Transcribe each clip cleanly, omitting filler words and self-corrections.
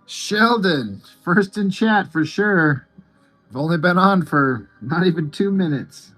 Sheldon, first in chat for sure. I've only been on for not even 2 minutes.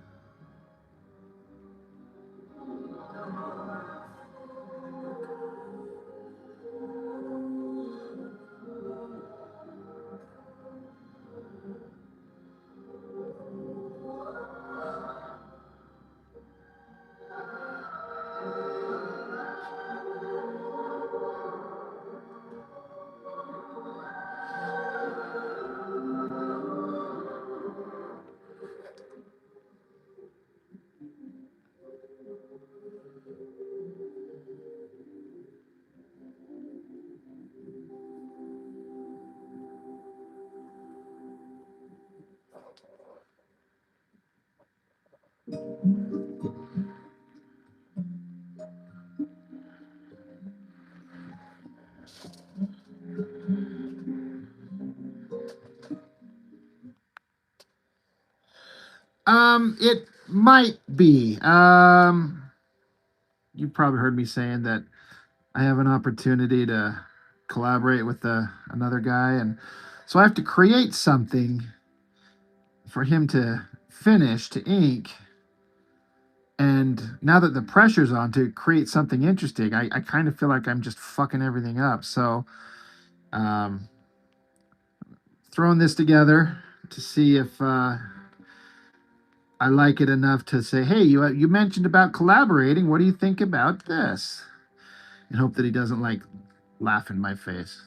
It might be. You probably heard me saying that I have an opportunity to collaborate with another guy, and so I have to create something for him to finish to ink. And now that the pressure's on to create something interesting, I kind of feel like I'm just fucking everything up. So, um, throwing this together to see if I like it enough to say, hey, you mentioned about collaborating. What do you think about this? And hope that he doesn't like laugh in my face.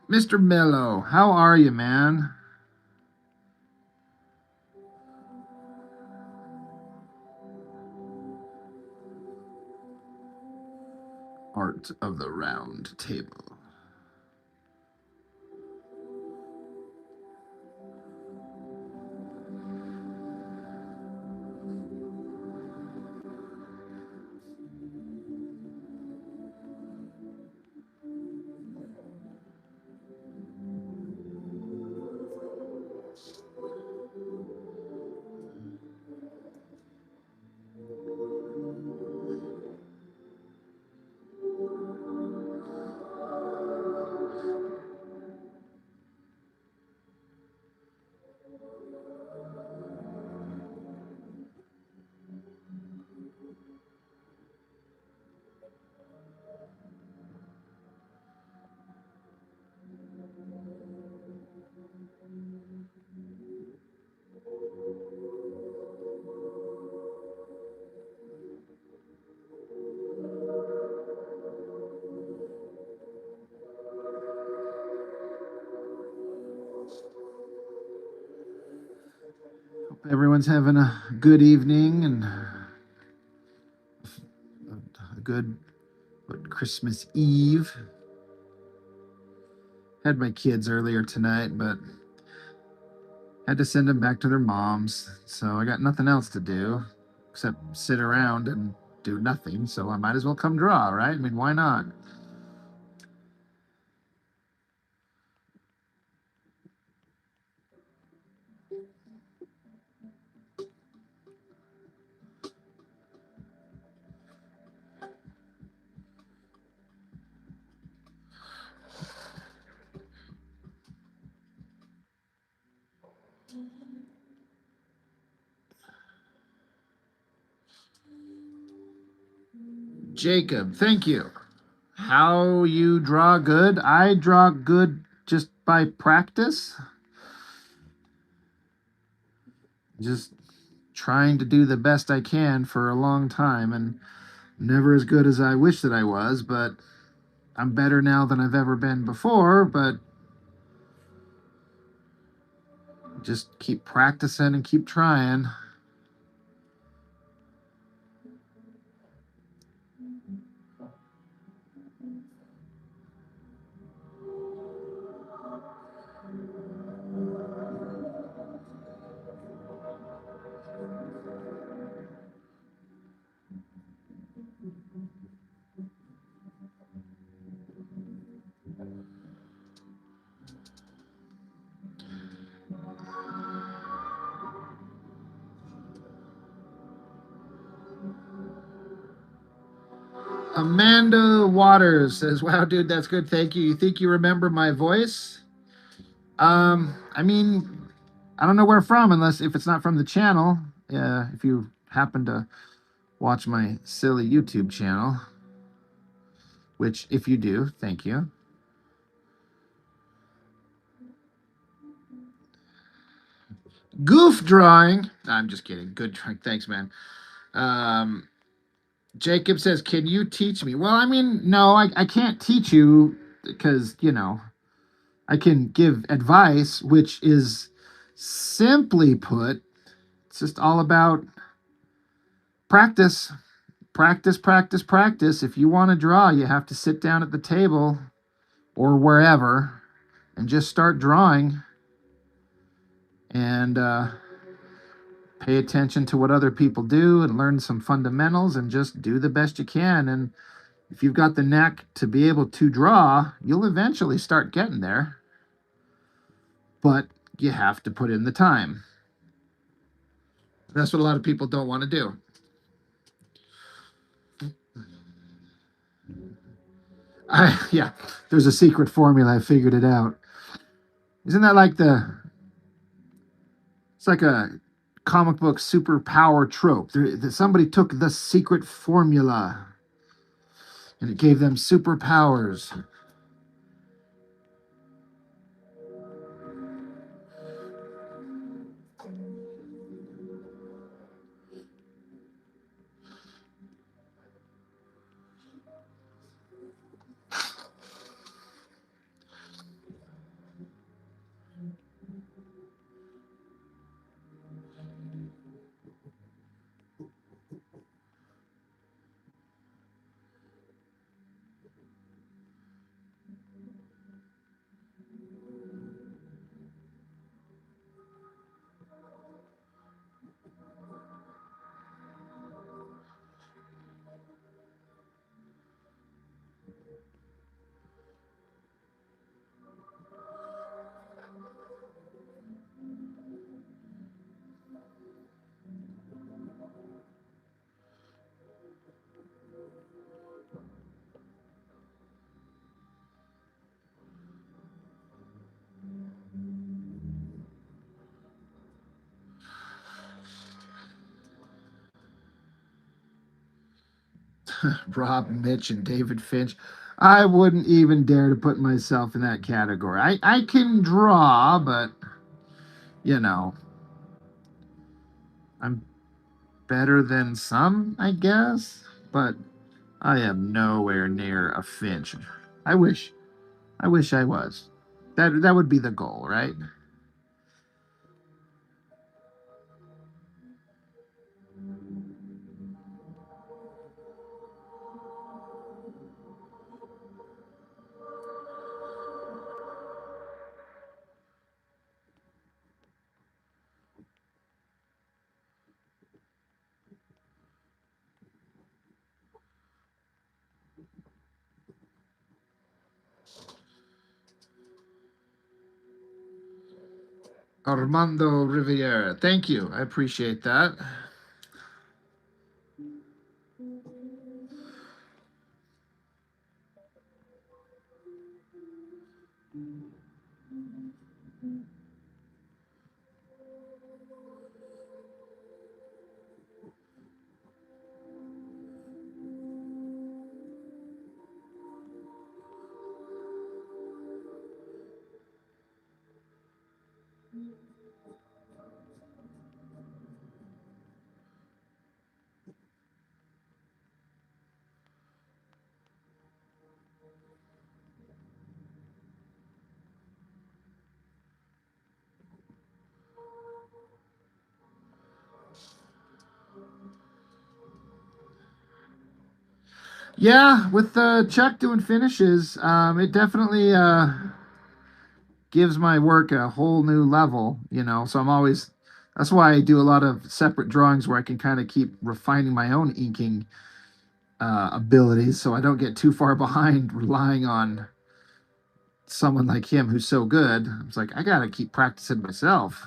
Mr. Mello, how are you, man? Art of the Round Table. Hope everyone's having a good evening and a good Christmas Eve. Had my kids earlier tonight, but had to send them back to their moms. So I got nothing else to do except sit around and do nothing. So I might as well come draw, right? I mean, why not? Jacob, thank you. How you draw good? I draw good just by practice. Just trying to do the best I can for a long time, and never as good as I wish that I was, but I'm better now than I've ever been before. But just keep practicing and keep trying. Amanda Waters says, "Wow, dude, that's good. Thank you. You think you remember my voice?" I mean, I don't know where from, unless if it's not from the channel. If you happen to watch my silly YouTube channel, which if you do, thank you. Goof drawing. I'm just kidding. Good drawing. Thanks, man. Um, Jacob says, "Can you teach me?" Well, I mean, no, I can't teach you because, I can give advice, which is simply put, it's just all about practice. Practice, practice, practice. If you want to draw, you have to sit down at the table or wherever and just start drawing and pay attention to what other people do and learn some fundamentals and just do the best you can. And if you've got the knack to be able to draw, you'll eventually start getting there. But you have to put in the time. That's what a lot of people don't want to do. Yeah, there's a secret formula. I figured it out. Isn't that like it's like a comic book superpower trope. Somebody took the secret formula and it gave them superpowers. Rob, Mitch, and David Finch. I wouldn't even dare to put myself in that category. I can draw, but you know, I'm better than some, I guess. But I am nowhere near a Finch. I wish. I wish I was. That would be the goal, right? Armando Riviera. Thank you. I appreciate that. Yeah, with Chuck doing finishes, it definitely gives my work a whole new level, you know. So I'm always, that's why I do a lot of separate drawings where I can kind of keep refining my own inking abilities so I don't get too far behind relying on someone like him who's so good. It's like, I got to keep practicing myself.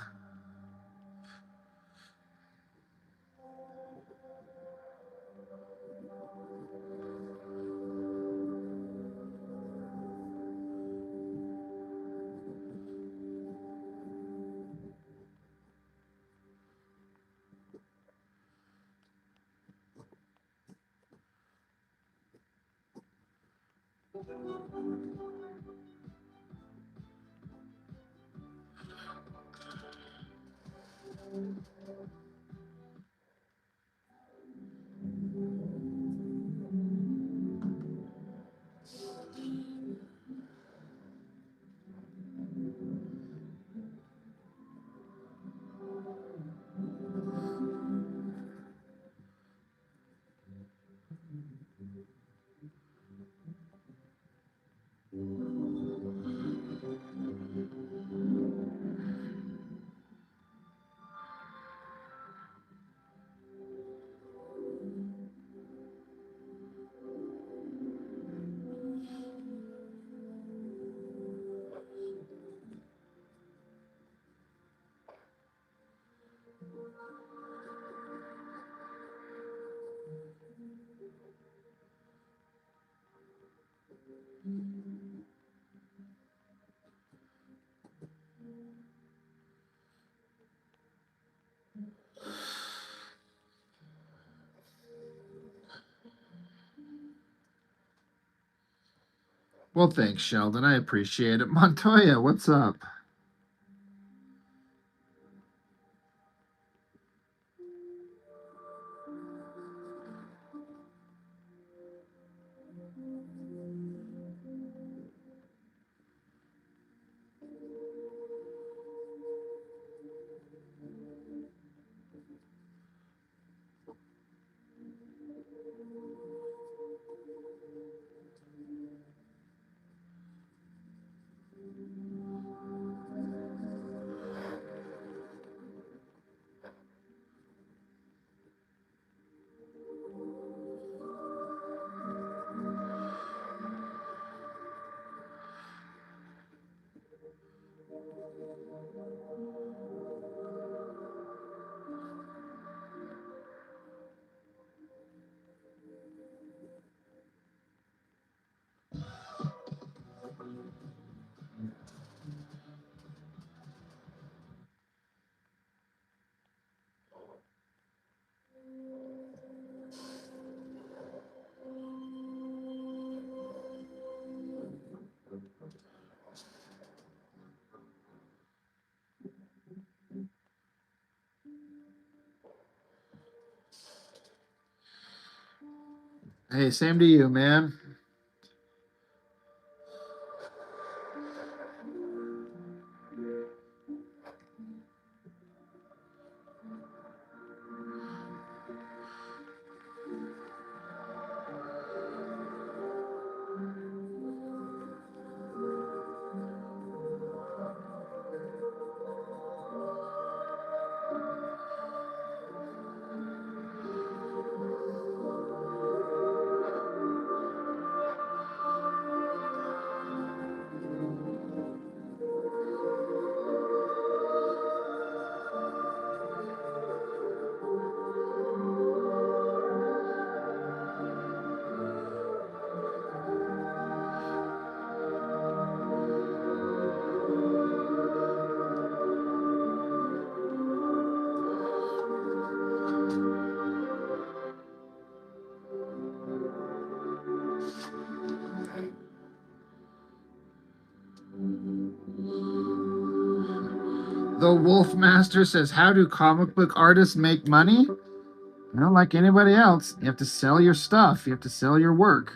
Well, thanks, Sheldon. I appreciate it. Montoya, what's up? Hey, same to you, man. The Wolf Master says, how do comic book artists make money? Well, like anybody else, you have to sell your stuff, you have to sell your work.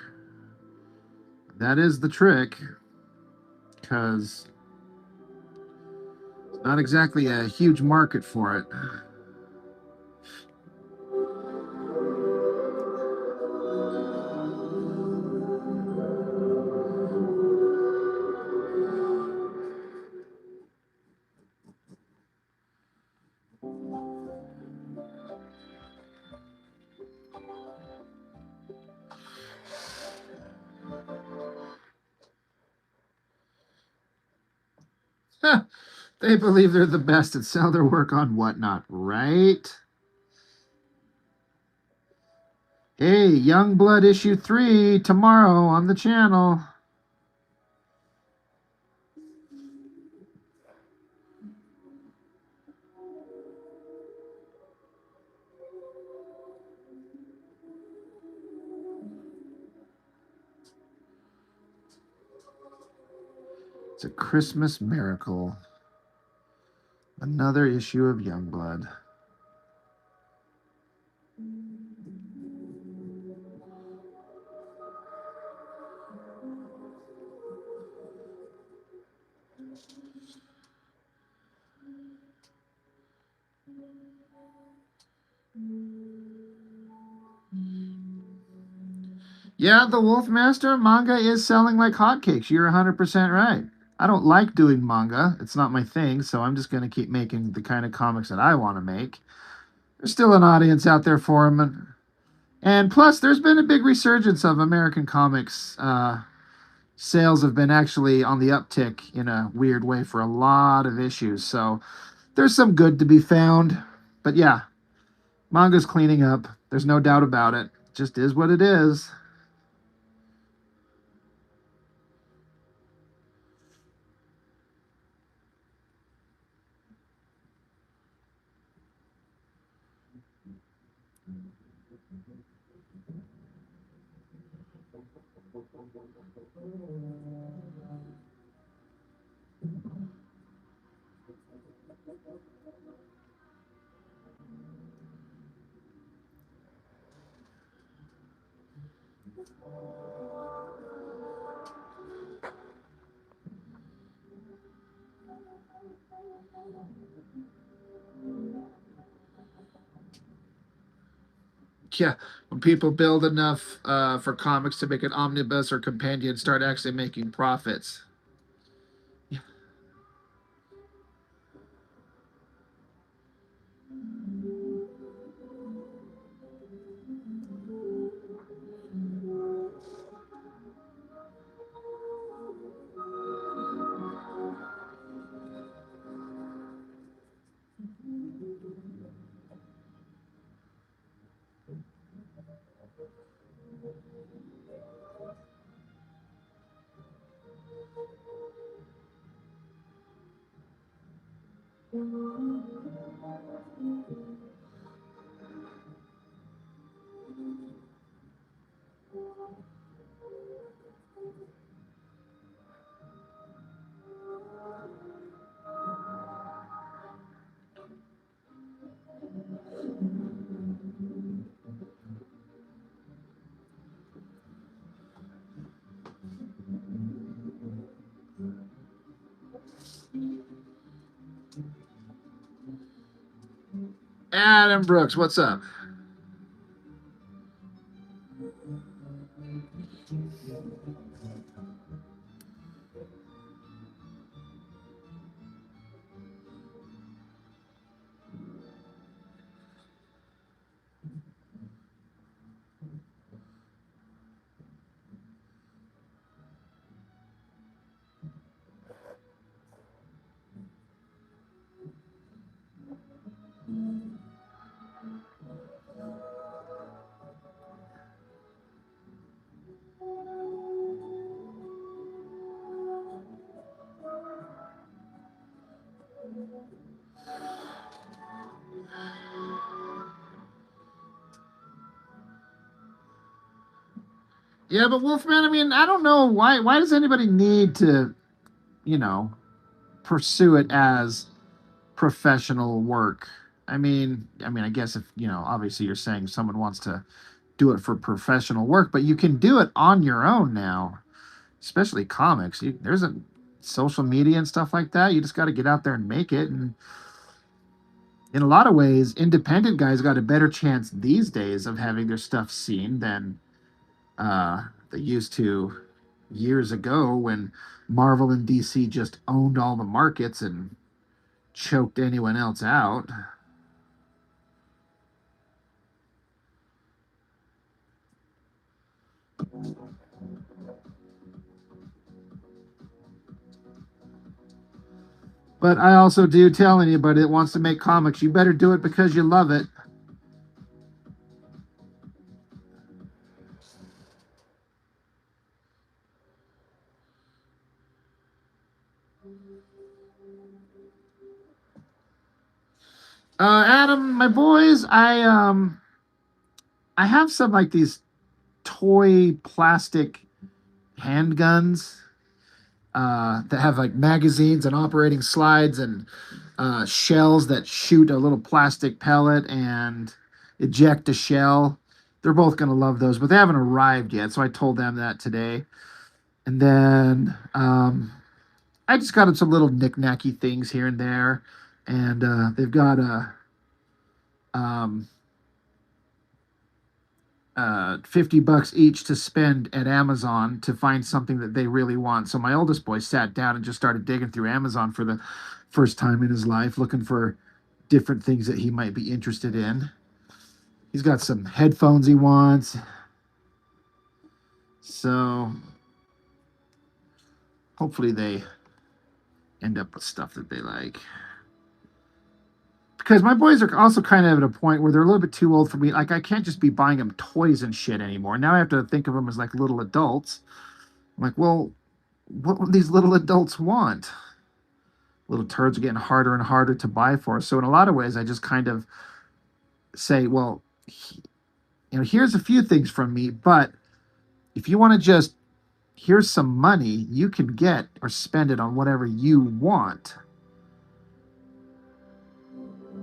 That is the trick, because it's not exactly a huge market for it. They believe they're the best and sell their work on whatnot, right? Hey, Youngblood issue 3 tomorrow on the channel. It's a Christmas miracle. Another issue of Youngblood. Yeah, the Wolfmaster manga is selling like hotcakes. You're 100% right. I don't like doing manga. It's not my thing, so I'm just going to keep making the kind of comics that I want to make. There's still an audience out there for them. And plus, there's been a big resurgence of American comics. Sales have been actually on the uptick in a weird way for a lot of issues. So there's some good to be found. But yeah, manga's cleaning up. There's no doubt about it. Just is what it is. Yeah, when people build enough for comics to make an omnibus or companion, start actually making profits. Adam Brooks, what's up? Yeah, but Wolfman, I mean, I don't know why does anybody need to, you know, pursue it as professional work? I mean, I guess if, obviously you're saying someone wants to do it for professional work, but you can do it on your own now, especially comics. There's a social media and stuff like that. You just got to get out there and make it. And in a lot of ways, independent guys got a better chance these days of having their stuff seen than they used to years ago when Marvel and DC just owned all the markets and choked anyone else out. But I also do tell anybody that wants to make comics, you better do it because you love it. Adam, my boys, I have some like these toy plastic handguns that have like magazines and operating slides and shells that shoot a little plastic pellet and eject a shell. They're both going to love those, but they haven't arrived yet. So I told them that today. And then I just got them some little knick-knacky things here and there. And they've got a um, $50 each to spend at Amazon to find something that they really want. So my oldest boy sat down and just started digging through Amazon for the first time in his life, looking for different things that he might be interested in. He's got some headphones he wants. So hopefully they end up with stuff that they like. Because my boys are also kind of at a point where they're a little bit too old for me. Like I can't just be buying them toys and shit anymore. Now I have to think of them as like little adults. I'm like, well, what would these little adults want? Little turds are getting harder and harder to buy for. So in a lot of ways, I just kind of say, well, here's a few things from me, but if you want to just here's some money you can get or spend it on whatever you want.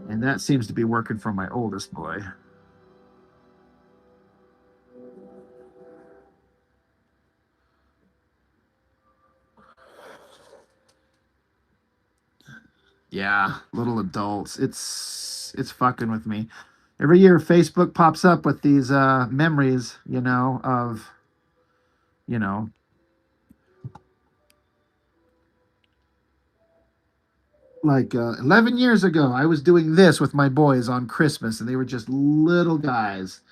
And that seems to be working for my oldest boy. Yeah, little adults. It's fucking with me. Every year Facebook pops up with these memories, of, you know, like 11 years ago, I was doing this with my boys on Christmas, and they were just little guys,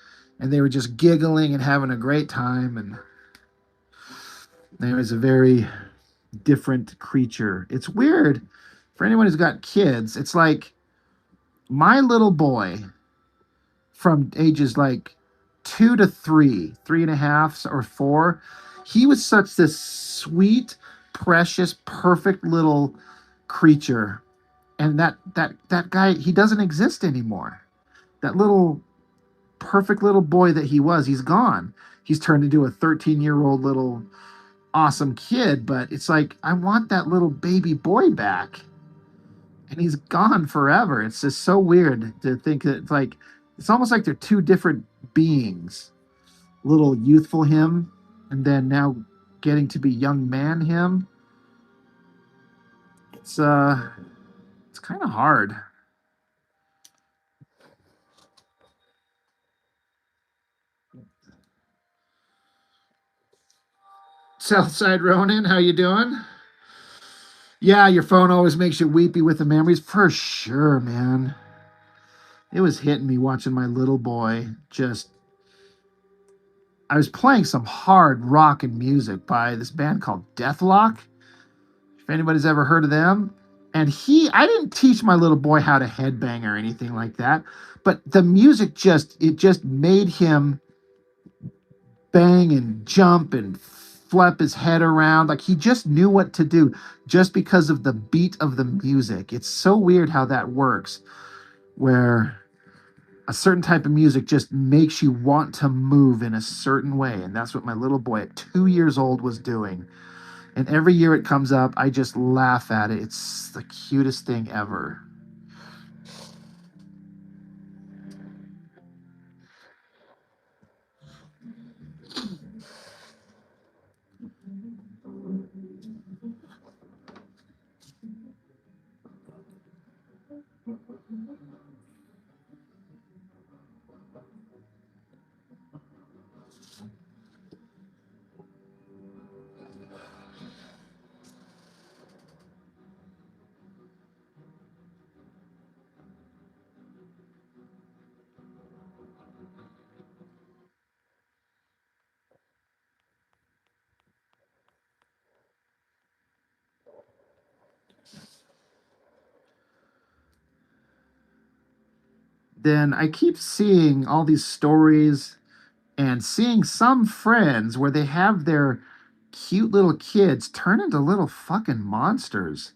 and they were just giggling and having a great time. And there was a very different creature. It's weird for anyone who's got kids. It's like my little boy from ages like 2 to 3, 3.5 or 4, he was such this sweet, precious, perfect little creature. And that guy, he doesn't exist anymore. That little perfect little boy that he was, he's gone. He's turned into a 13-year-old little awesome kid, but it's like I want that little baby boy back. And he's gone forever. It's just so weird to think that it's almost like they're two different beings. Little youthful him, and then now getting to be young man him. It's kind of hard. Southside Ronin, how you doing? Yeah, your phone always makes you weepy with the memories. For sure, man. It was hitting me watching my little boy just. I was playing some hard rock and music by this band called Deathlock. If anybody's ever heard of them. And I didn't teach my little boy how to headbang or anything like that, but the music just made him bang and jump and flap his head around. Like he just knew what to do just because of the beat of the music. It's so weird how that works, where a certain type of music just makes you want to move in a certain way. And that's what my little boy at 2 years old was doing. And every year it comes up, I just laugh at it. It's the cutest thing ever. then I keep seeing all these stories and seeing some friends where they have their cute little kids turn into little fucking monsters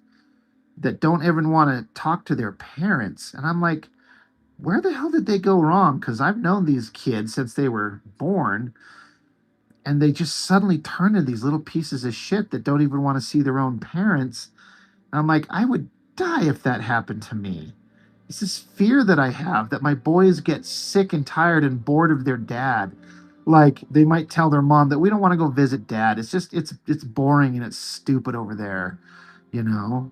that don't even want to talk to their parents. And I'm like, where the hell did they go wrong? Because I've known these kids since they were born, and they just suddenly turn into these little pieces of shit that don't even want to see their own parents. And I'm like, I would die if that happened to me. It's this fear that I have that my boys get sick and tired and bored of their dad. Like they might tell their mom that we don't want to go visit dad. It's just it's boring and it's stupid over there, you know.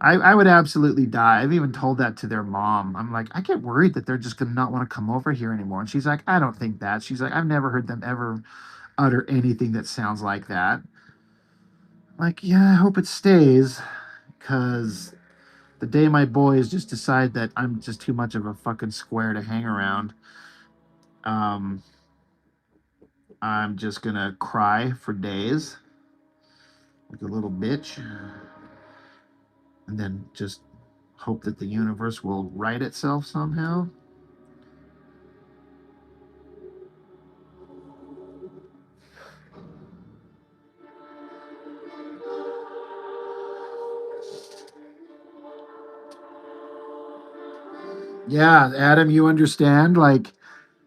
I would absolutely die. I've even told that to their mom. I'm like, I get worried that they're just gonna not want to come over here anymore. And she's like, I don't think that. She's like, I've never heard them ever utter anything that sounds like that. Like, yeah, I hope it stays, because the day my boys just decide that I'm just too much of a fucking square to hang around, um, I'm just gonna cry for days like a little bitch, and then just hope that the universe will right itself somehow. Yeah, Adam, you understand? Like,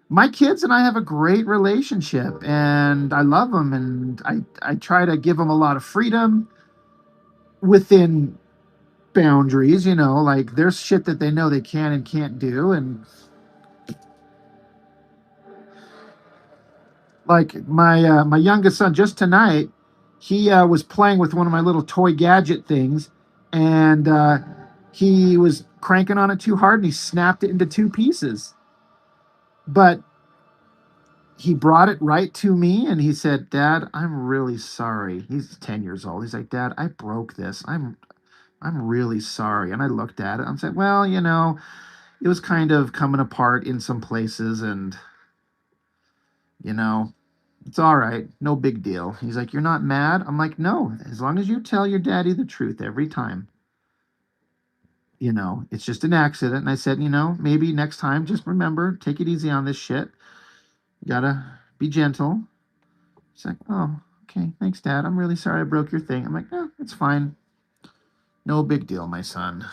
my kids and I have a great relationship, and I love them, and I try to give them a lot of freedom within boundaries, you know, like there's shit that they know they can and can't do. And like my youngest son just tonight, he was playing with one of my little toy gadget things, and he was cranking on it too hard and he snapped it into two pieces. But he brought it right to me and he said, Dad, I'm really sorry. He's 10 years old. He's like, Dad, I broke this. I'm really sorry. And I looked at it. I'm saying, well, you know, it was kind of coming apart in some places, and you know, it's all right. No big deal. He's like, you're not mad? I'm like, no, as long as you tell your daddy the truth every time, you know, it's just an accident. And I said, you know, maybe next time, just remember, take it easy on this shit. You gotta be gentle. He's like, oh, okay, thanks, Dad. I'm really sorry I broke your thing. I'm like, no, it's fine. No big deal, my son.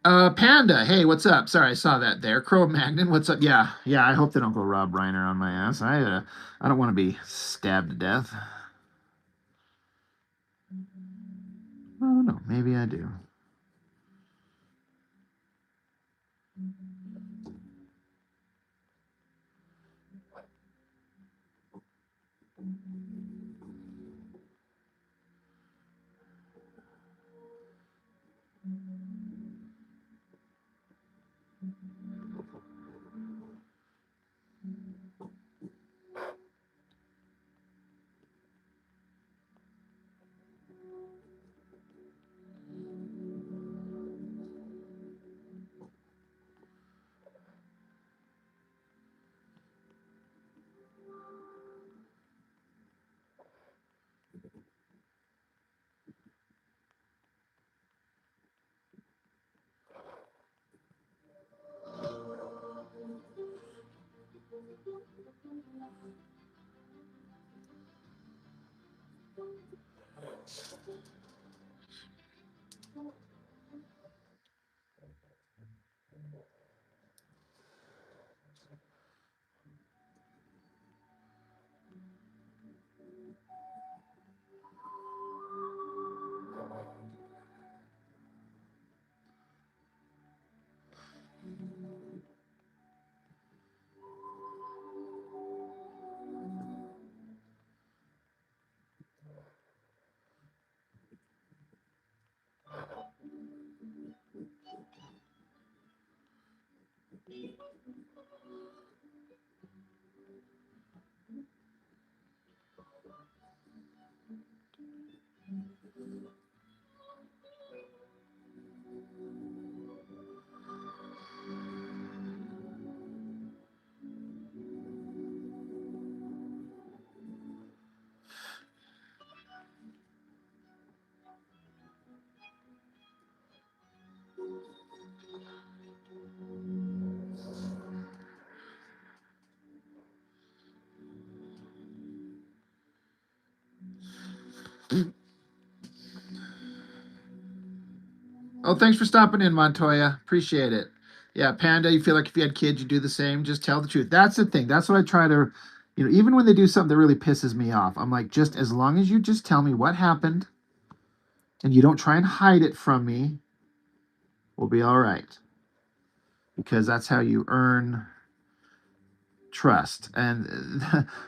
Panda, hey, what's up? Sorry, I saw that there. Crow Magnon, what's up? Yeah, yeah. I hope they don't go Rob Reiner on my ass. I don't want to be stabbed to death. I don't know. Maybe I do. Oh, thanks for stopping in, Montoya. Appreciate it. Yeah, Panda, you feel like if you had kids, you'd do the same. Just tell the truth. That's the thing. That's what I try to, even when they do something that really pisses me off, I'm like, just as long as you just tell me what happened and you don't try and hide it from me, we'll be all right. Because that's how you earn trust. And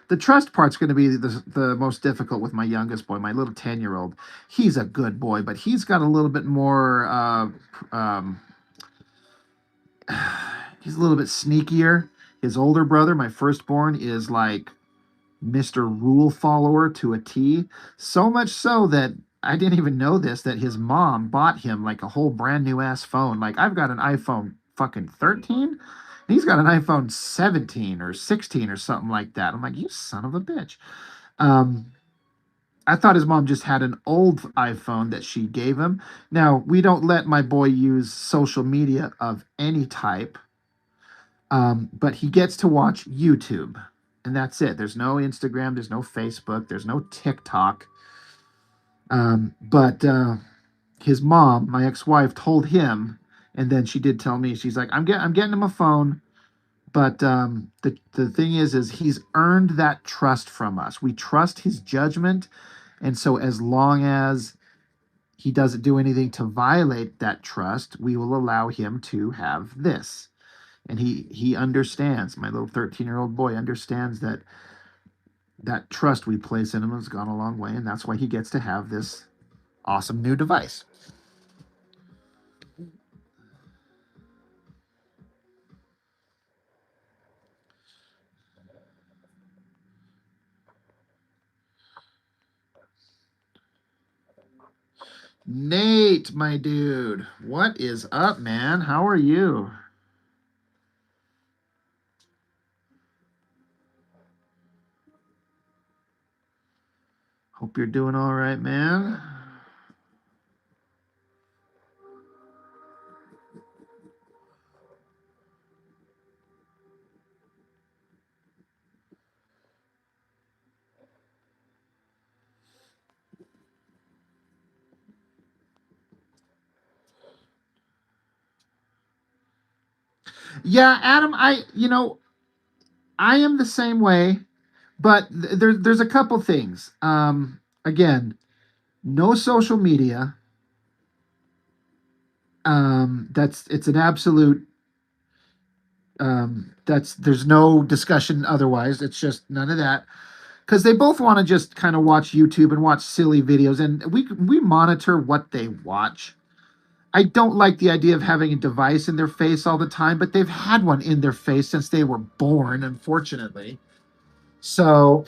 the trust part's going to be the most difficult with my youngest boy, my little 10-year-old. He's a good boy, but he's got a little bit more, he's a little bit sneakier. His older brother, my firstborn, is like Mr. Rule follower to a T. So much so that I didn't even know this, that his mom bought him like a whole brand new ass phone. Like I've got an iPhone fucking 13. He's got an iPhone 17 or 16 or something like that. I'm like, you son of a bitch. Um, I thought his mom just had an old iPhone that she gave him. Now, we don't let my boy use social media of any type, but he gets to watch YouTube. And that's it. There's no Instagram, there's no Facebook, there's no TikTok. But his mom, my ex-wife, told him, and then she did tell me. She's like, I'm getting him a phone, but the thing is he's earned that trust from us. We trust his judgment, and so as long as he doesn't do anything to violate that trust, we will allow him to have this. And he understands. My little 13-year-old boy understands that that trust we place in him has gone a long way, and that's why he gets to have this awesome new device. Nate, my dude, what is up, man? How are you? Hope you're doing all right, man. Yeah, Adam, I am the same way, but there's a couple things. Again, no social media. That's it's an absolute. That's there's no discussion otherwise. It's just none of that because they both want to just kind of watch YouTube and watch silly videos, and we monitor what they watch. I don't like the idea of having a device in their face all the time, but they've had one in their face since they were born, unfortunately. So,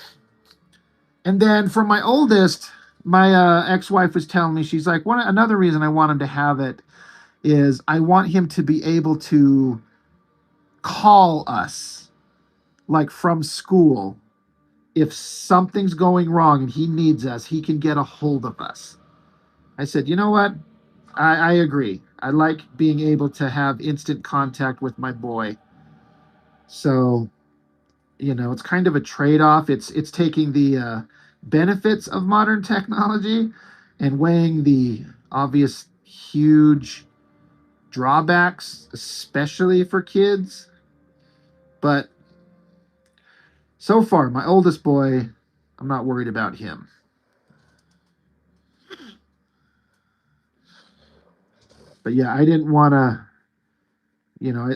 and then for my oldest, my ex-wife was telling me, she's like, another reason I want him to have it is I want him to be able to call us, like from school. If something's going wrong and he needs us, he can get a hold of us. I said, you know what? I agree. I like being able to have instant contact with my boy. So, it's kind of a trade-off. It's taking the benefits of modern technology and weighing the obvious huge drawbacks, especially for kids. But so far, my oldest boy, I'm not worried about him. But yeah, I didn't want to,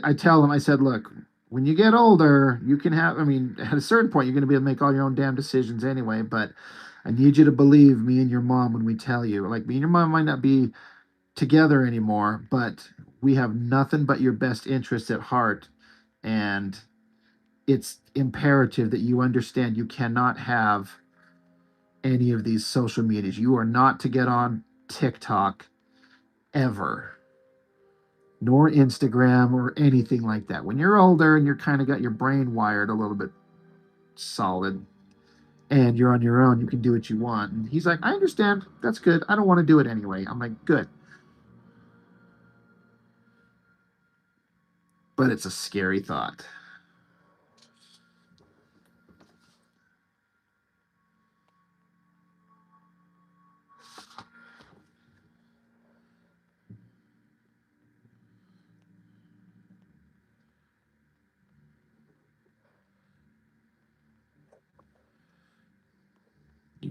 I tell him, I said, look, when you get older, you can have, I mean, at a certain point, you're going to be able to make all your own damn decisions anyway. But I need you to believe me and your mom when we tell you. Like, me and your mom might not be together anymore, but we have nothing but your best interests at heart. And it's imperative that you understand you cannot have any of these social medias. You are not to get on TikTok ever, nor Instagram or anything like that. When you're older and you're kind of got your brain wired a little bit solid and you're on your own, you can do what you want. And he's like, I understand. That's good. I don't want to do it anyway. I'm like, good. But it's a scary thought.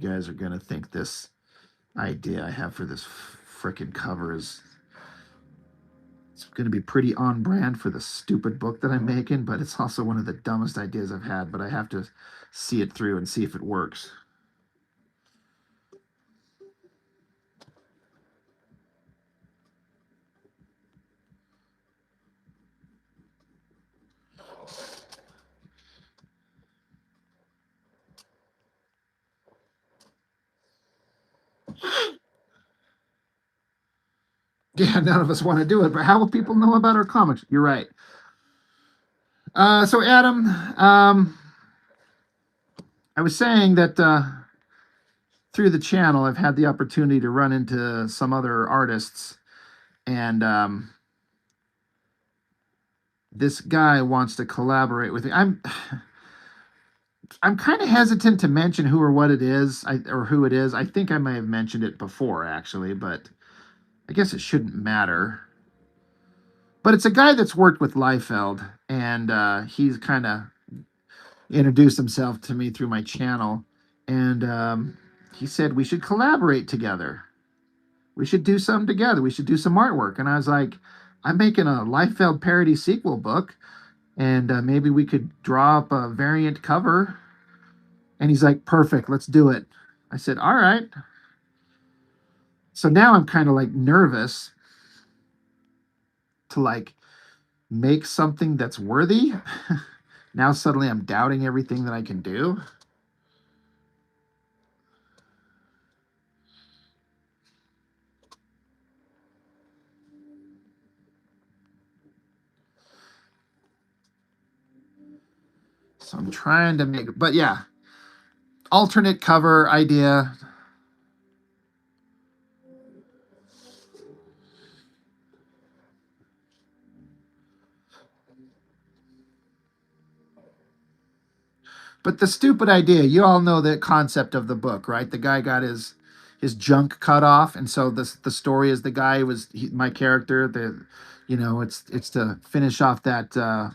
guys are gonna think this idea I have for this frickin' cover is it's gonna be pretty on brand for the stupid book that I'm making, but it's also one of the dumbest ideas I've had. But I have to see it through and see if it works. Yeah, none of us want to do it, but how will people know about our comics? You're right. So Adam, I was saying that through the channel, I've had the opportunity to run into some other artists, and this guy wants to collaborate with me. I'm kind of hesitant to mention who or what it is, or who it is. I think I may have mentioned it before, actually, but I guess it shouldn't matter. But it's a guy that's worked with Liefeld, and he's kind of introduced himself to me through my channel, and he said we should collaborate together. We should do something together. We should do some artwork. And I was like, I'm making a Liefeld parody sequel book, and maybe we could draw up a variant cover. And he's like, perfect, let's do it. I said, all right. So now I'm kind of like nervous to like make something that's worthy. Now suddenly I'm doubting everything that I can do. So I'm trying to make, but yeah, alternate cover idea. But the stupid idea, you all know the concept of the book, right? The guy got his junk cut off, and so the story is the guy my character. It's to finish off that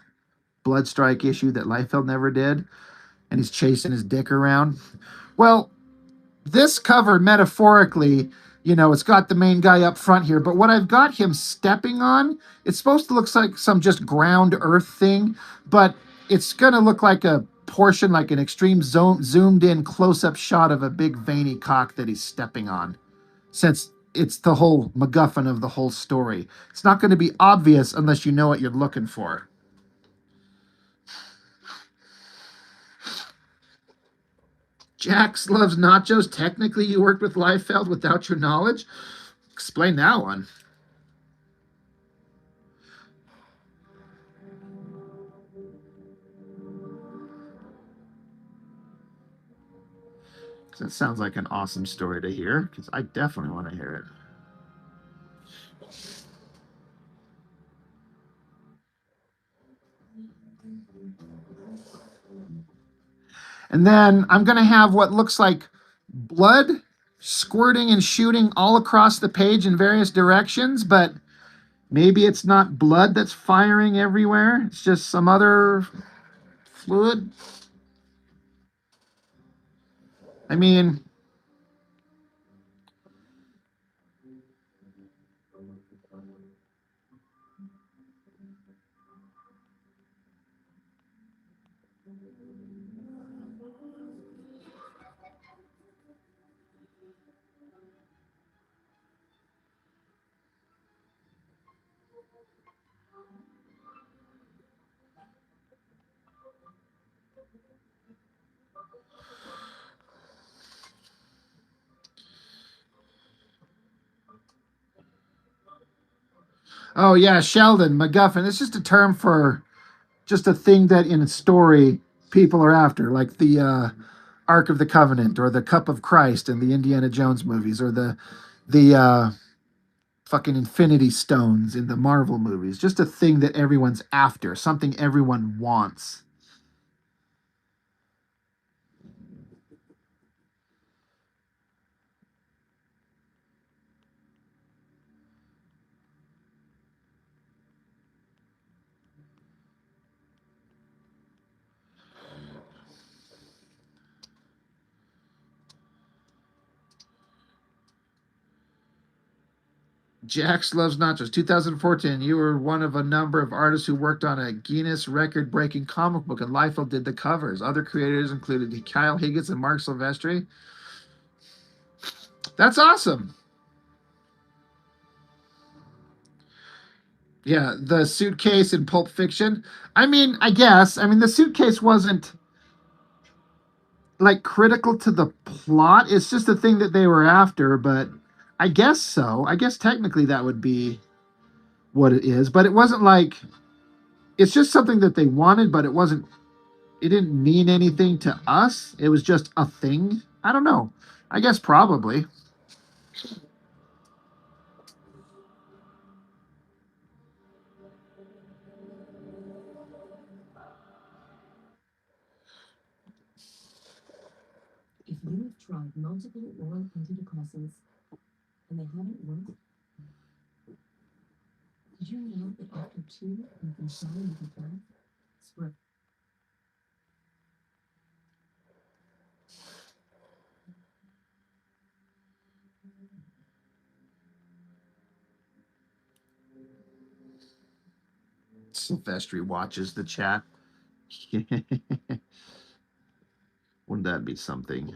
blood strike issue that Liefeld never did, and he's chasing his dick around. Well, this cover metaphorically, it's got the main guy up front here, but what I've got him stepping on, it's supposed to look like some just ground earth thing, but it's going to look like a portion, like an extreme zoomed in close up shot of a big veiny cock that he's stepping on, since it's the whole MacGuffin of the whole story. It's not going to be obvious unless you know what you're looking for. Jax loves nachos. Technically, you worked with Liefeld without your knowledge. Explain that one. That sounds like an awesome story to hear, because I definitely want to hear it. And then I'm going to have what looks like blood squirting and shooting all across the page in various directions, but maybe it's not blood that's firing everywhere. It's just some other fluid. I mean, oh yeah, Sheldon, MacGuffin. It's just a term for just a thing that in a story people are after, like the Ark of the Covenant or the Cup of Christ in the Indiana Jones movies, or the fucking Infinity Stones in the Marvel movies. Just a thing that everyone's after, something everyone wants. Jax loves nachos. 2014. You were one of a number of artists who worked on a Guinness record-breaking comic book, and Liefeld did the covers. Other creators included Kyle Higgins and Mark Silvestri. That's awesome. Yeah, the suitcase in Pulp Fiction. I mean, I guess. I mean, the suitcase wasn't like critical to the plot. It's just the thing that they were after, but I guess so. I guess technically that would be what it is, but it wasn't like it's just something that they wanted, but it didn't mean anything to us. It was just a thing. I don't know. I guess probably. If you have tried multiple oral antidepressants and they haven't worked, did you know that after two, you can shower with your breath? Swear. Silvestri watches the chat. Wouldn't that be something?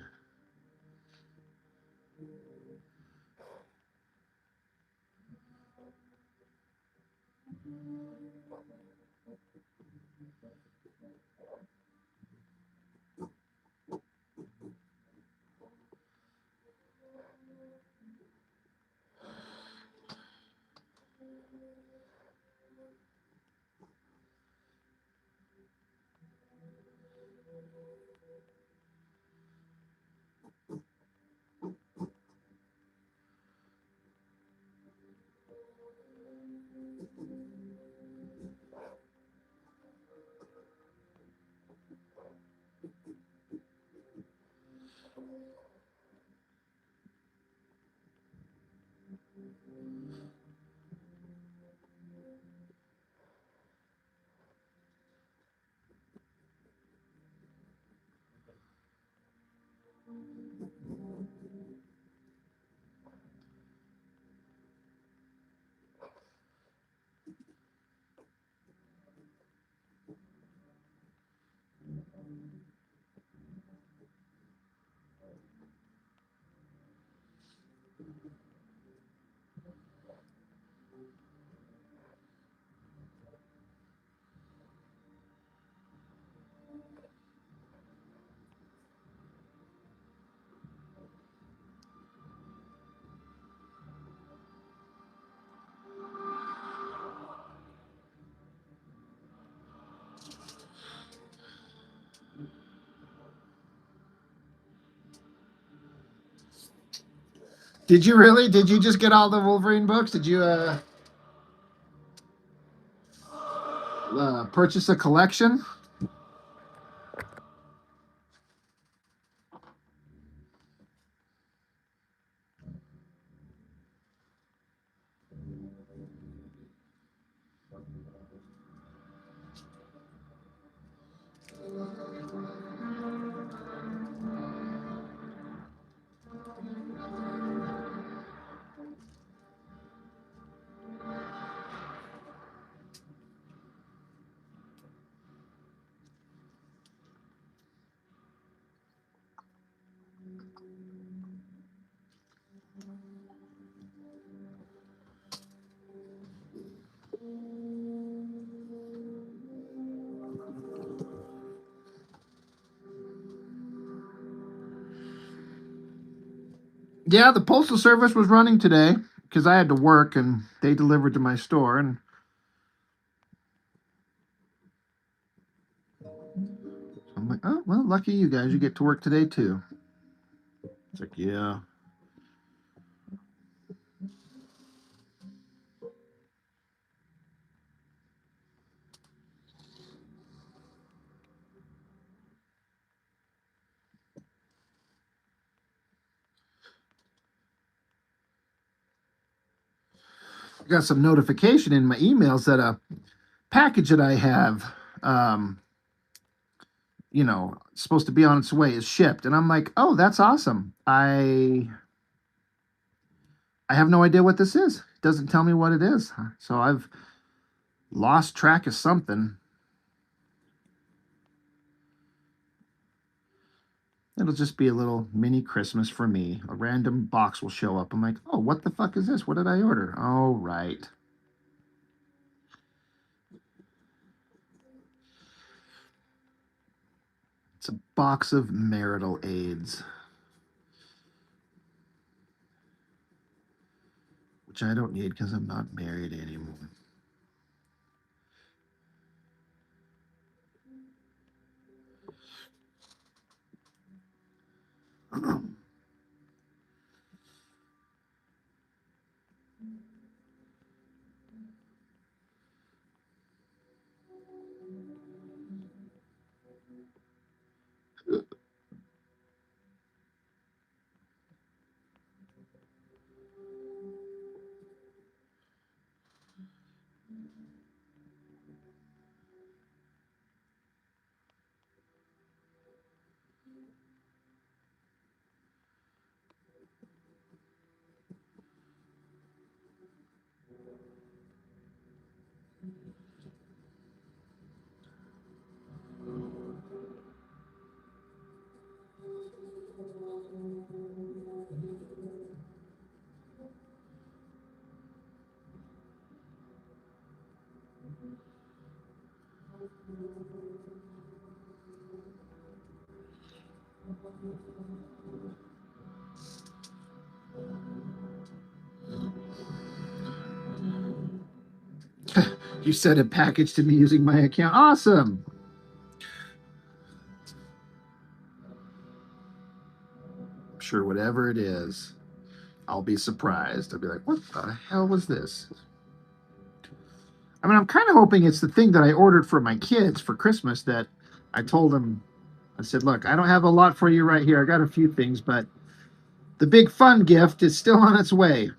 Did you really? Did you just get all the Wolverine books? Did you purchase a collection? Yeah, the postal service was running today because I had to work and they delivered to my store, and I'm like, oh well, lucky you guys, you get to work today too. It's like, yeah. I got some notification in my emails that a package that I have, um, supposed to be on its way is shipped, and I'm like, oh, that's awesome. I have no idea what this is. doesn't tell me what it is. So I've lost track of something. It'll just be a little mini Christmas for me. A random box will show up. I'm like, oh, what the fuck is this? What did I order? Oh, right. It's a box of marital aids, which I don't need because I'm not married anymore. You sent a package to me using my account. Awesome. I'm sure whatever it is, I'll be surprised. I'll be like, what the hell was this? I mean, I'm kind of hoping it's the thing that I ordered for my kids for Christmas that I told them, I said, look, I don't have a lot for you right here. I got a few things, but the big fun gift is still on its way.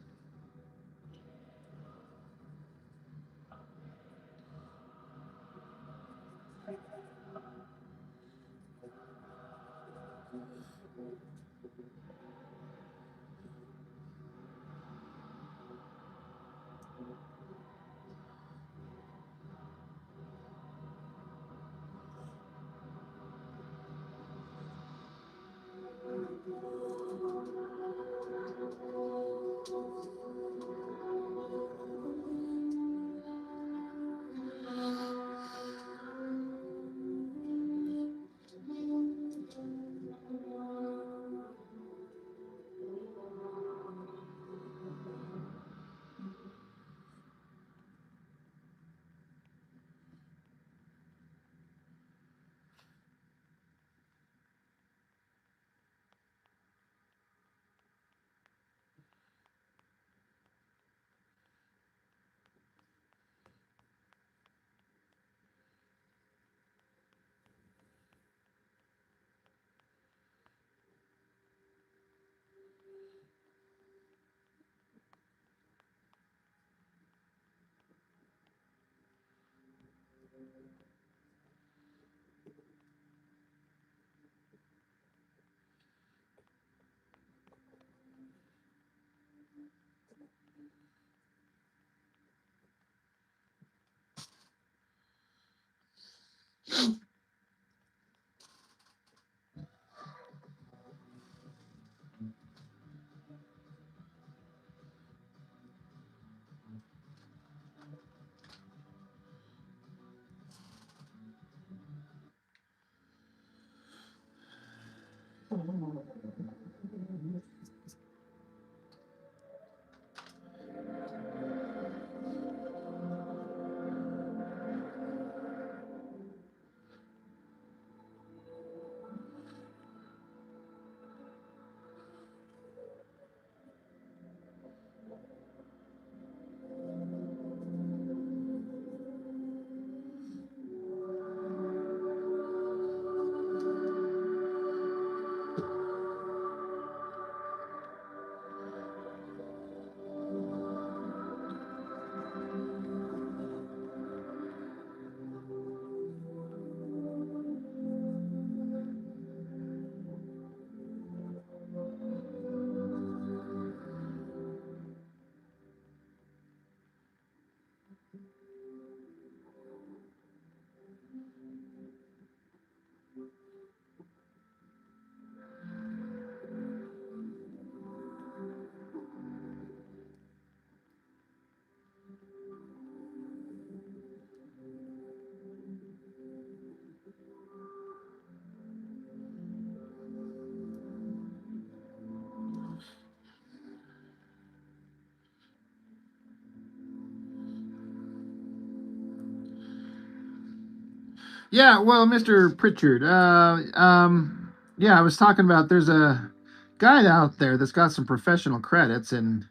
Yeah, well, Mr. Pritchard, yeah, I was talking about there's a guy out there that's got some professional credits, and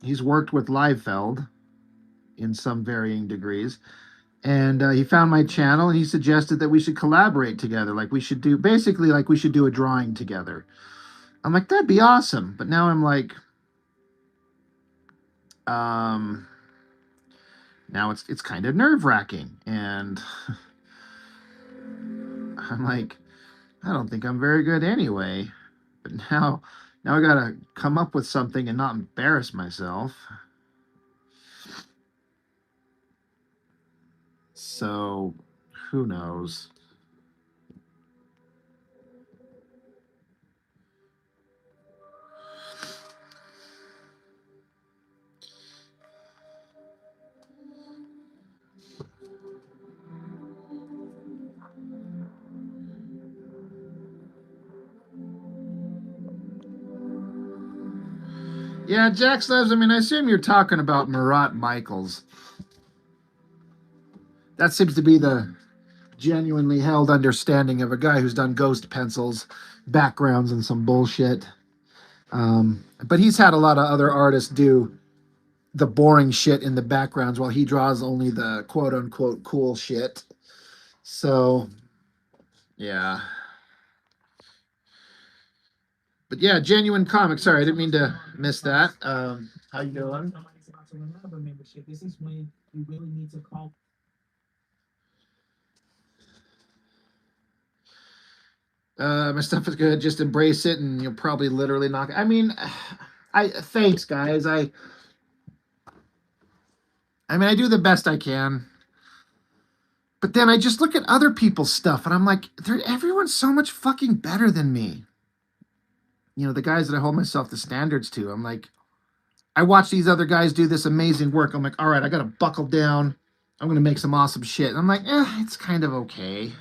he's worked with Liefeld in some varying degrees. And he found my channel, and he suggested that we should collaborate together. Like we should do basically like we should do a drawing together. I'm like, that'd be awesome. But now I'm like, um, now it's kind of nerve wracking, and I'm like, I don't think I'm very good anyway. But now I gotta come up with something and not embarrass myself. So who knows? Yeah, Jack Sloves, I mean, I assume you're talking about Murat Michaels. That seems to be the genuinely held understanding of a guy who's done ghost pencils, backgrounds, and some bullshit. But he's had a lot of other artists do the boring shit in the backgrounds while he draws only the quote unquote cool shit. So, yeah. But yeah, genuine comics. Sorry, I didn't mean to miss that. How you doing? This is when you really need to call. My stuff is good. Just embrace it, and you'll probably literally knock. I mean, I thanks guys. I mean, I do the best I can. But then I just look at other people's stuff, and I'm like, everyone's so much fucking better than me. You know, the guys that I hold myself to standards to. I'm like, I watch these other guys do this amazing work. I'm like, all right, I gotta buckle down. I'm gonna make some awesome shit. And I'm like, it's kind of okay.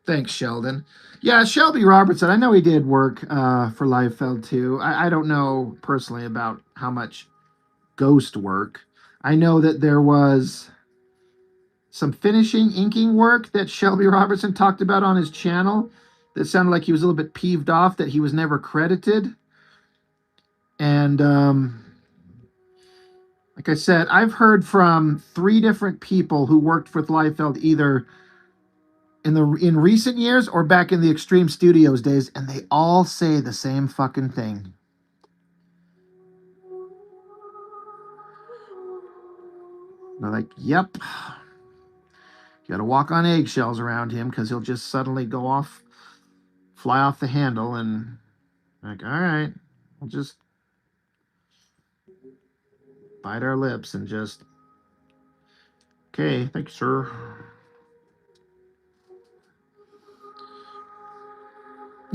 Thanks, Sheldon. Yeah, Shelby Robertson. I know he did work for Liefeld too. I don't know personally about how much ghost work. I know that there was some finishing inking work that Shelby Robertson talked about on his channel that sounded like he was a little bit peeved off that he was never credited. And like I said, I've heard from 3 different people who worked with Liefeld either in recent years or back in the Extreme Studios days, and they all say the same fucking thing. They're like, yep, you gotta walk on eggshells around him because he'll just suddenly go off, fly off the handle, and like, all right, we'll just bite our lips and just, okay, thank you, sir.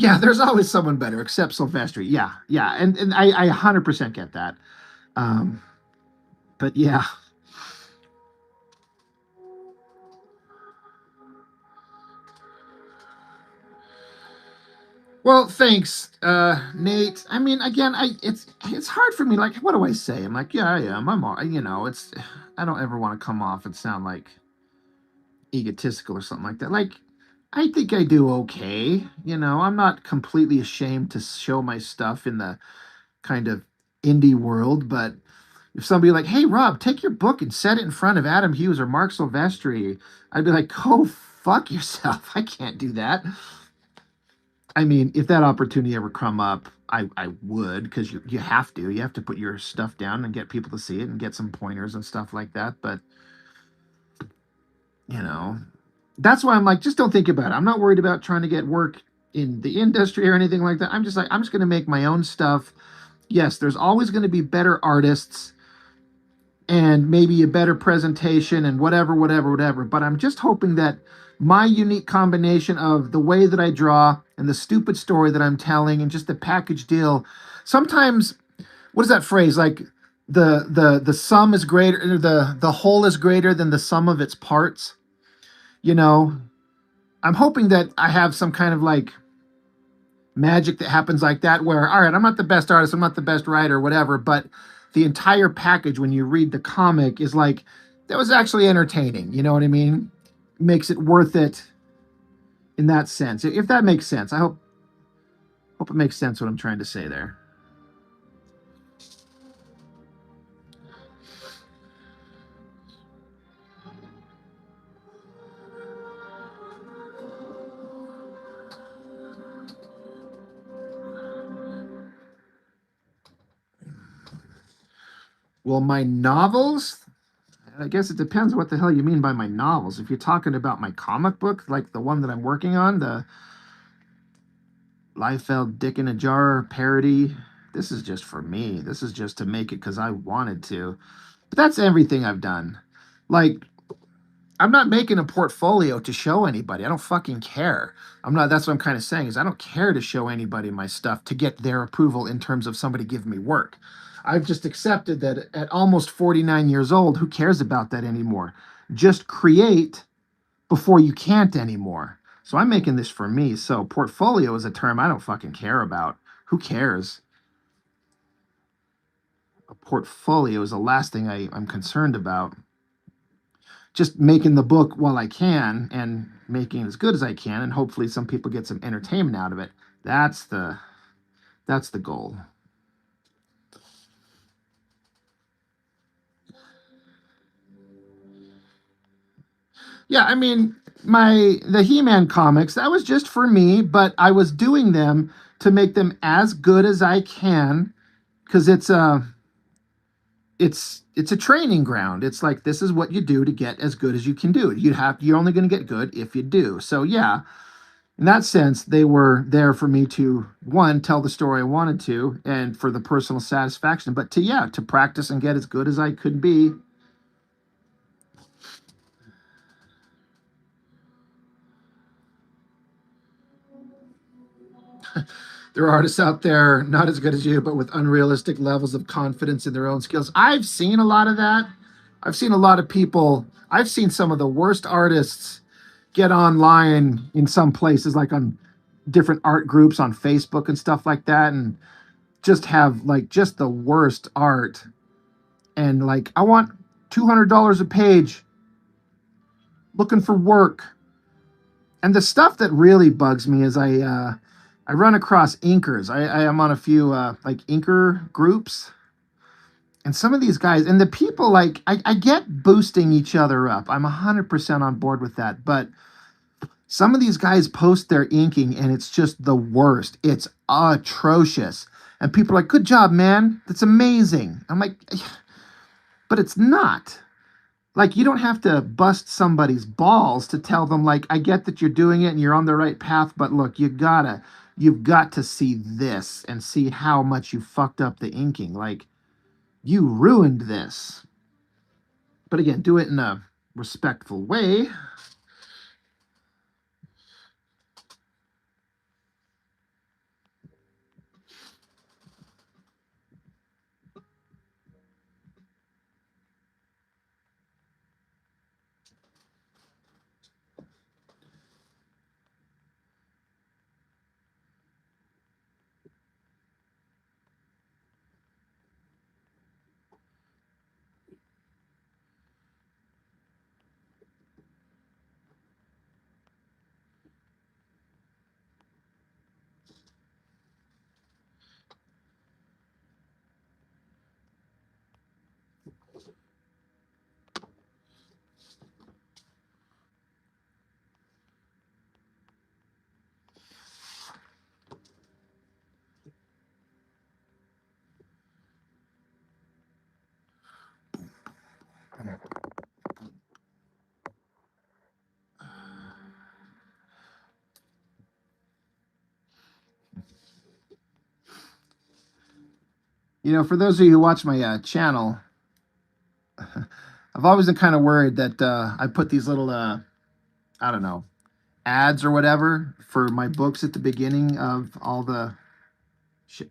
Yeah, there's always someone better, except Sylvester. Yeah, and I 100% get that. Um, but yeah. Well, thanks, Nate. I mean, again, it's hard for me. Like, what do I say? I'm like, yeah, I am. I'm all, you know, it's. I don't ever want to come off and sound like egotistical or something like that. Like, I think I do okay. You know, I'm not completely ashamed to show my stuff in the kind of indie world, but if somebody like, hey, Rob, take your book and set it in front of Adam Hughes or Mark Silvestri, I'd be like, go fuck yourself. I can't do that. I mean, if that opportunity ever come up, I would, because you have to. You have to put your stuff down and get people to see it and get some pointers and stuff like that. But, you know, that's why I'm like, just don't think about it. I'm not worried about trying to get work in the industry or anything like that. I'm just like, I'm just going to make my own stuff. Yes, there's always going to be better artists and maybe a better presentation and whatever. But I'm just hoping that my unique combination of the way that I draw and the stupid story that I'm telling and just the package deal. Sometimes, what is that phrase? Like the sum is greater, the whole is greater than the sum of its parts. You know, I'm hoping that I have some kind of like magic that happens like that where, all right, I'm not the best artist, I'm not the best writer, whatever, but the entire package when you read the comic is like that was actually entertaining. You know what I mean? Makes it worth it in that sense. If that makes sense, I hope it makes sense what I'm trying to say there. Well, my novels, I guess it depends what the hell you mean by my novels. If you're talking about my comic book, like the one that I'm working on, the Liefeld Dick in a Jar parody, this is just for me. This is just to make it because I wanted to. But that's everything I've done. Like, I'm not making a portfolio to show anybody. I don't fucking care. I'm not, that's what I'm kind of saying is I don't care to show anybody my stuff to get their approval in terms of somebody giving me work. I've just accepted that at almost 49 years old, who cares about that anymore? Just create before you can't anymore. So I'm making this for me. So portfolio is a term I don't fucking care about. Who cares? A portfolio is the last thing I'm concerned about. Just making the book while I can and making it as good as I can, and hopefully some people get some entertainment out of it. That's the goal. Yeah, I mean, the He-Man comics, that was just for me, but I was doing them to make them as good as I can because it's a training ground. It's like this is what you do to get as good as you can do. You're only going to get good if you do. So yeah, in that sense, they were there for me to one tell the story I wanted to, and for the personal satisfaction. But to yeah, to practice and get as good as I could be. There are artists out there not as good as you, but with unrealistic levels of confidence in their own skills. I've seen a lot of that. I've seen a lot of people. I've seen some of the worst artists get online in some places, like on different art groups on Facebook and stuff like that, and just have like just the worst art. And like, I want $200 a page, looking for work. And the stuff that really bugs me is I run across inkers. I am on a few like inker groups, and some of these guys and the people like I get boosting each other up. I'm 100% on board with that, but some of these guys post their inking and it's just the worst. It's atrocious. And people are like, "Good job, man. That's amazing." I'm like, but it's not. Like, you don't have to bust somebody's balls to tell them, like, I get that you're doing it and you're on the right path, but look, you've got to see this and see how much you fucked up the inking. Like, you ruined this. But again, do it in a respectful way. You know, for those of you who watch my channel, I've always been kind of worried that I put these little, I don't know, ads or whatever for my books at the beginning of all the shit.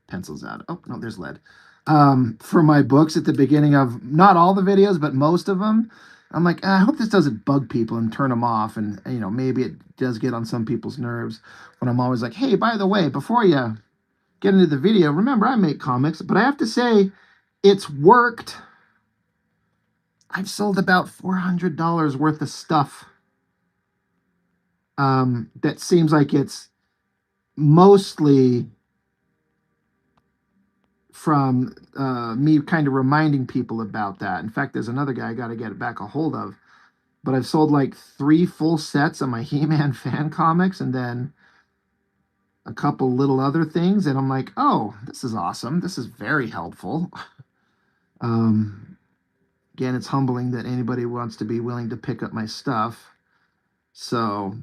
Pencils out. Oh no, there's lead. For my books at the beginning of not all the videos, but most of them. I'm like, I hope this doesn't bug people and turn them off, and you know, maybe it does get on some people's nerves. When I'm always like, hey, by the way, before you get into the video, remember I make comics, but I have to say, It's worked. I've sold about $400 worth of stuff. That seems like it's mostly from me kind of reminding people about that. In fact, there's another guy I got to get back a hold of. But I've sold like 3 full sets of my He-Man fan comics and then a couple little other things. And I'm like, oh, this is awesome. This is very helpful. Um, Again, it's humbling that anybody wants to be willing to pick up my stuff. So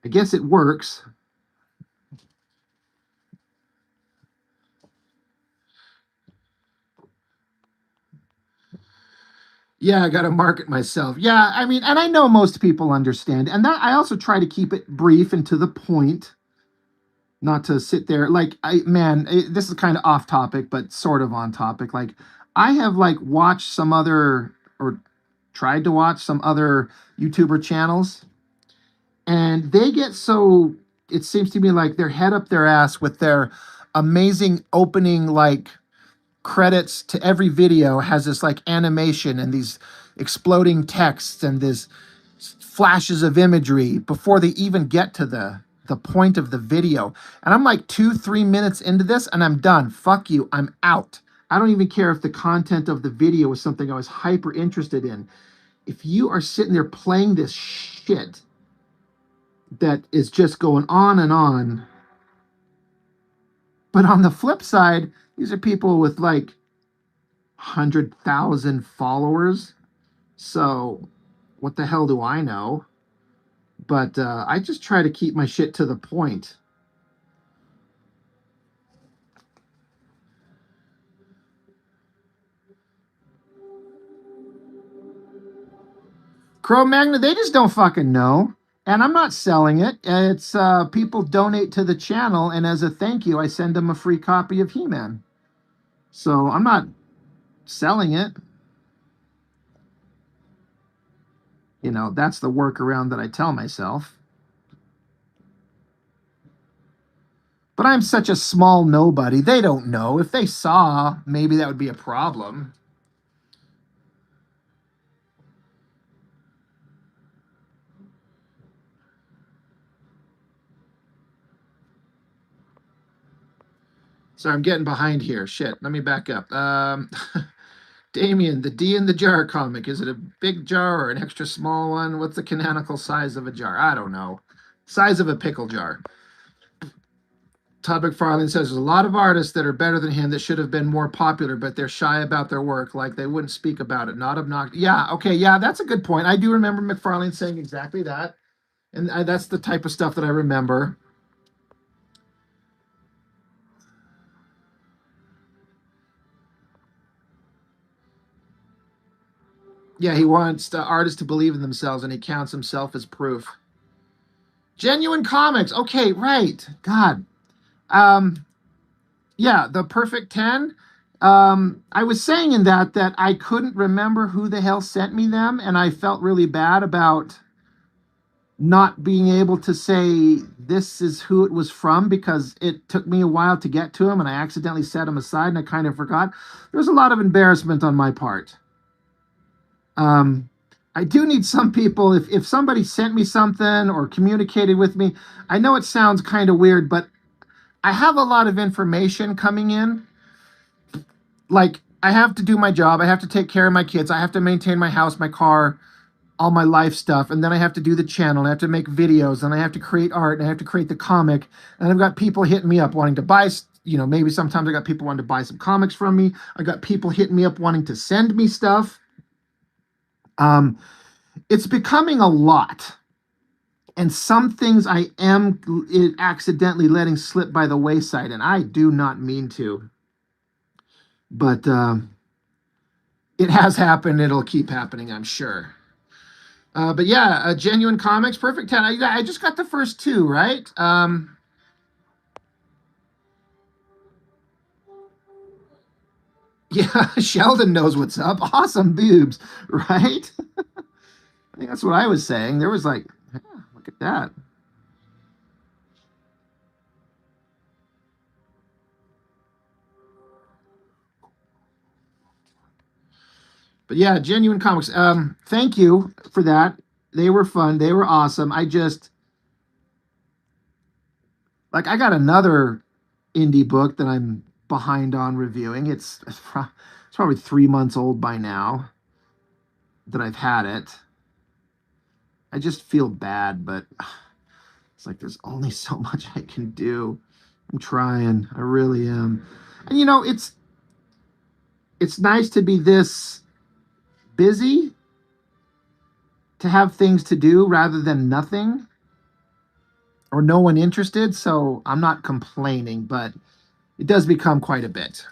I guess it works. Yeah, I got to market myself. Yeah, I mean, and I know most people understand. And that I also try to keep it brief and to the point, not to sit there like this is kind of off topic, but sort of on topic. Like I have like watched some other or tried to watch some other YouTuber channels, and they get so it seems to me like their head up their ass with their amazing opening like credits to every video has this like animation and these exploding texts and this flashes of imagery before they even get to the point of the video. And I'm like 2-3 minutes into this and I'm done. Fuck you. I'm out. I don't even care if the content of the video was something I was hyper interested in. If you are sitting there playing this shit that is just going on and on. But on the flip side, these are people with like 100,000 followers. So what the hell do I know? But I just try to keep my shit to the point. Cro-Magnon, they just don't fucking know. And I'm not selling it. It's people donate to the channel, and as a thank you, I send them a free copy of He-Man. So I'm not selling it. You know, that's the workaround that I tell myself. But I'm such a small nobody. They don't know. If they saw, maybe that would be a problem. Sorry, I'm getting behind here. Shit, let me back up. Damien, the D in the jar comic. Is it a big jar or an extra small one? What's the canonical size of a jar? I don't know. Size of a pickle jar. Todd McFarlane says there's a lot of artists that are better than him that should have been more popular, but they're shy about their work, like they wouldn't speak about it. Not obnoxious. Yeah, okay, yeah, that's a good point. I do remember McFarlane saying exactly that, and that's the type of stuff that I remember. Yeah, he wants the artists to believe in themselves, and he counts himself as proof. Genuine comics. Okay, right. God. Um, yeah, the perfect 10. I was saying in that I couldn't remember who the hell sent me them, and I felt really bad about not being able to say this is who it was from because it took me a while to get to them, and I accidentally set them aside, and I kind of forgot. There's a lot of embarrassment on my part. Um, I do need some people, if somebody sent me something or communicated with me, I know it sounds kind of weird, but I have a lot of information coming in. Like, I have to do my job, I have to take care of my kids, I have to maintain my house, my car, all my life stuff, and then I have to do the channel, and I have to make videos, and I have to create art, and I have to create the comic, and I've got people hitting me up wanting to buy, maybe sometimes I got people wanting to buy some comics from me. I got people hitting me up wanting to send me stuff. It's becoming a lot. And some things I am accidentally letting slip by the wayside, and I do not mean to. But it has happened. It'll keep happening, I'm sure. But yeah, Genuine Comics, Perfect 10. I just got the first 2, right? Yeah, Sheldon knows what's up. Awesome boobs, right? I think that's what I was saying. There was like, yeah, look at that. But yeah, genuine comics. Thank you for that. They were fun. They were awesome. I just like I got another indie book that I'm behind on reviewing. It's probably 3 months old by now that I've had it. I just feel bad, but it's like there's only so much I can do. I'm trying. I really am. And it's nice to be this busy, to have things to do rather than nothing or no one interested. So I'm not complaining, but it does become quite a bit.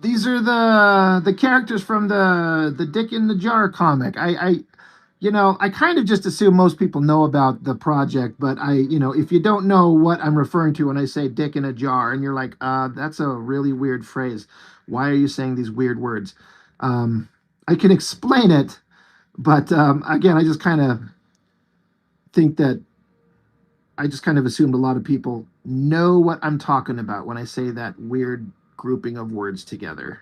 These are the characters from the Dick in the Jar comic. I kind of just assume most people know about the project, but if you don't know what I'm referring to when I say Dick in a jar, and you're like, that's a really weird phrase. Why are you saying these weird words? I can explain it, but again, think that I just kind of assumed a lot of people know what I'm talking about when I say that weird grouping of words together.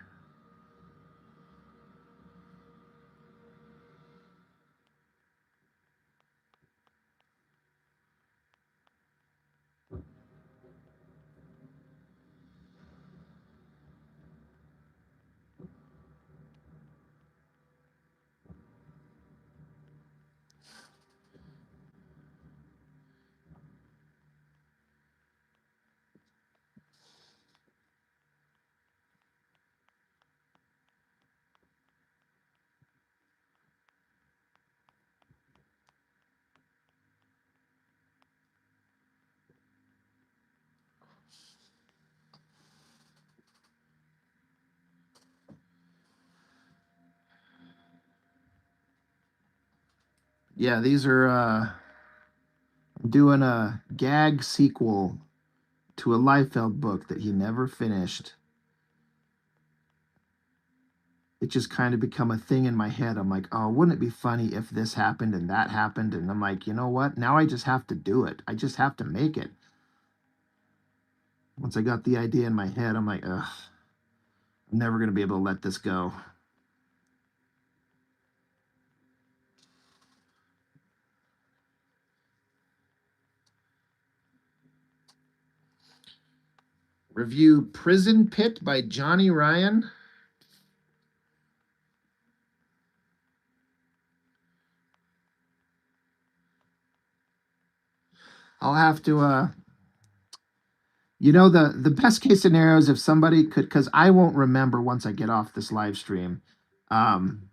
Yeah, these are doing a gag sequel to a Liefeld book that he never finished. It just kind of become a thing in my head. I'm like, oh, wouldn't it be funny if this happened and that happened? And I'm like, you know what? Now I just have to do it. I just have to make it. Once I got the idea in my head, I'm like, ugh, I'm never going to be able to let this go. Review Prison Pit by Johnny Ryan. I'll have to the best case scenario is if somebody could, because I won't remember once I get off this live stream. Um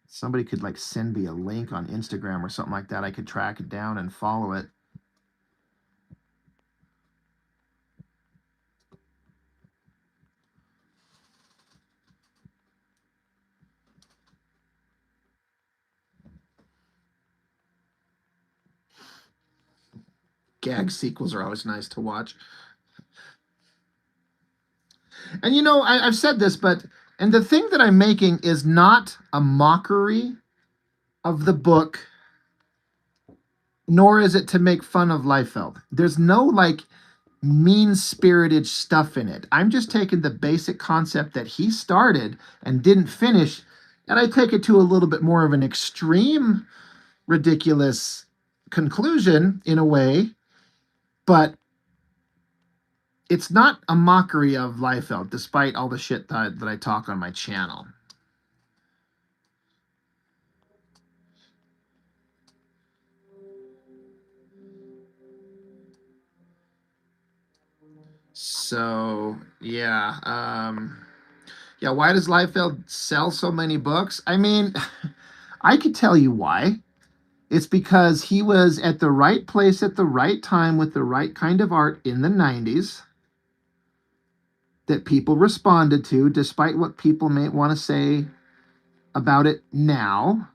Somebody could like send me a link on Instagram or something like that. I could track it down and follow it. Gag sequels are always nice to watch. And I've said this, and the thing that I'm making is not a mockery of the book, nor is it to make fun of Liefeld. There's no like mean spirited stuff in it. I'm just taking the basic concept that he started and didn't finish, and I take it to a little bit more of an extreme, ridiculous conclusion in a way. But it's not a mockery of Liefeld, despite all the shit that I talk on my channel. So yeah, yeah. Why does Liefeld sell so many books? I mean, I could tell you why. It's because he was at the right place at the right time with the right kind of art in the 90s that people responded to, despite what people may want to say about it now.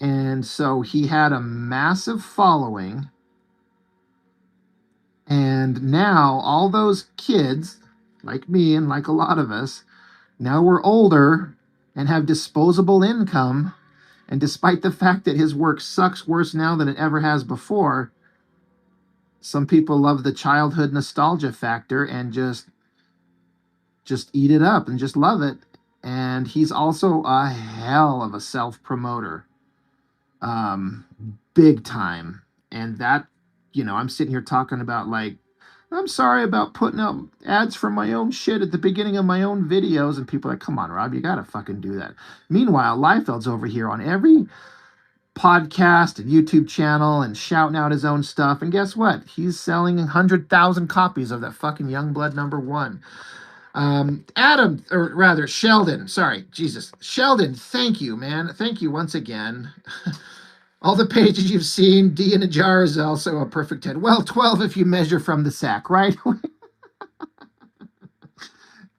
And so he had a massive following. And now all those kids, like me and like a lot of us, now we're older and have disposable income. And despite the fact that his work sucks worse now than it ever has before, some people love the childhood nostalgia factor and just eat it up and just love it. And he's also a hell of a self promoter, um, big time. And that, I'm sitting here talking about like, I'm sorry about putting out ads for my own shit at the beginning of my own videos. And people are like, come on, Rob, you got to fucking do that. Meanwhile, Liefeld's over here on every podcast and YouTube channel and shouting out his own stuff. And guess what? He's selling 100,000 copies of that fucking Youngblood #1. Adam, or rather Sheldon, sorry, Jesus. Sheldon, thank you, man. Thank you once again. All the pages you've seen, D in a jar is also a perfect 10. Well, 12 if you measure from the sack, right?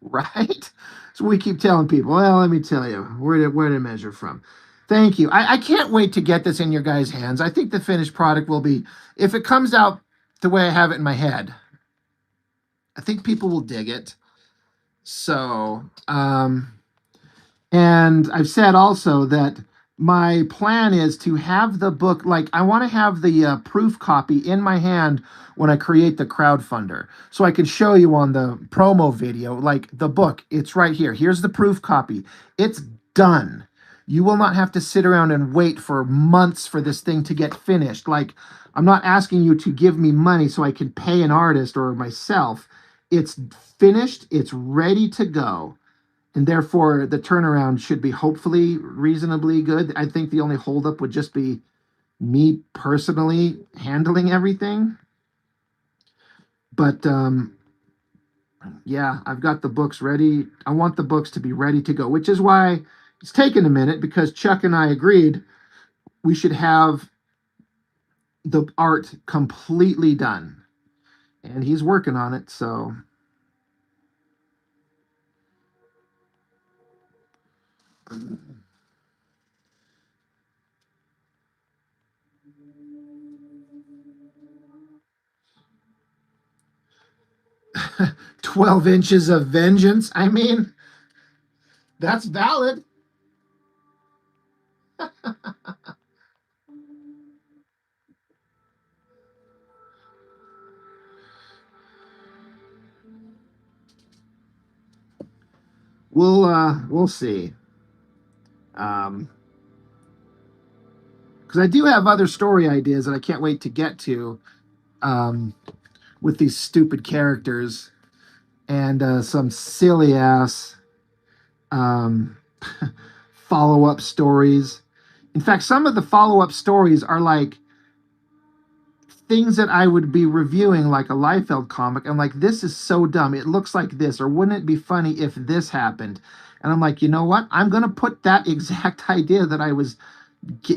Right? So we keep telling people, well, let me tell you, where to measure from. Thank you. I can't wait to get this in your guys' hands. I think the finished product will be, if it comes out the way I have it in my head, I think people will dig it. So, and I've said also that my plan is to have the book, like, I want to have the proof copy in my hand when I create the crowdfunder. So I can show you on the promo video, like the book, it's right here. Here's the proof copy. It's done. You will not have to sit around and wait for months for this thing to get finished. Like, I'm not asking you to give me money so I can pay an artist or myself. It's finished, it's ready to go, and therefore the turnaround should be hopefully reasonably good. I think the only holdup would just be me personally handling everything. But yeah, I've got the books ready. I want the books to be ready to go, which is why it's taken a minute, because Chuck and I agreed we should have the art completely done. And he's working on it, so 12 inches of vengeance. I mean, that's valid. We'll see. Because I do have other story ideas that I can't wait to get to, um, with these stupid characters and some silly ass um, follow up stories. In fact, some of the follow up stories are like things that I would be reviewing, like a Liefeld comic. I'm like, this is so dumb. It looks like this, or wouldn't it be funny if this happened? And I'm like, you know what? I'm going to put that exact idea that I was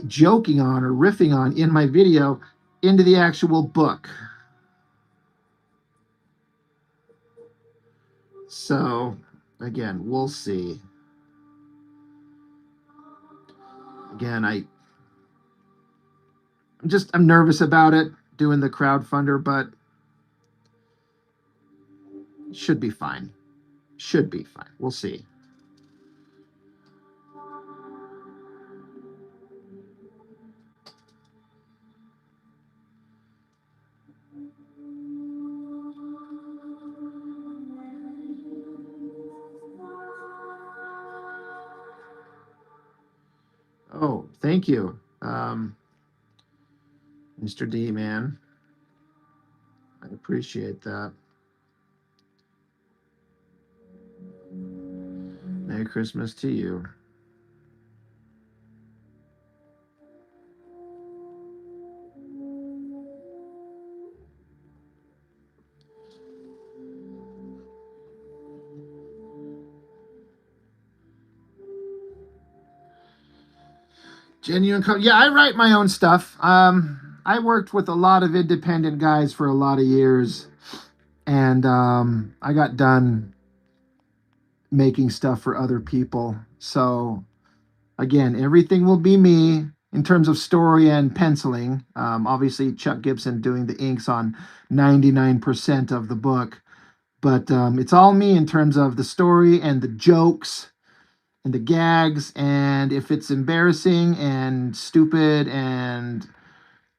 joking on or riffing on in my video into the actual book. So, again, we'll see. Again, I'm nervous about it doing the crowdfunder, but should be fine. Should be fine. We'll see. Oh, thank you, Mr. D, man. I appreciate that. Merry Christmas to you. Genuine. Yeah, I write my own stuff. I worked with a lot of independent guys for a lot of years, and I got done making stuff for other people. So again, everything will be me in terms of story and penciling. Obviously, Chuck Gibson doing the inks on 99% of the book, but it's all me in terms of the story and the jokes and the gags. And if it's embarrassing and stupid and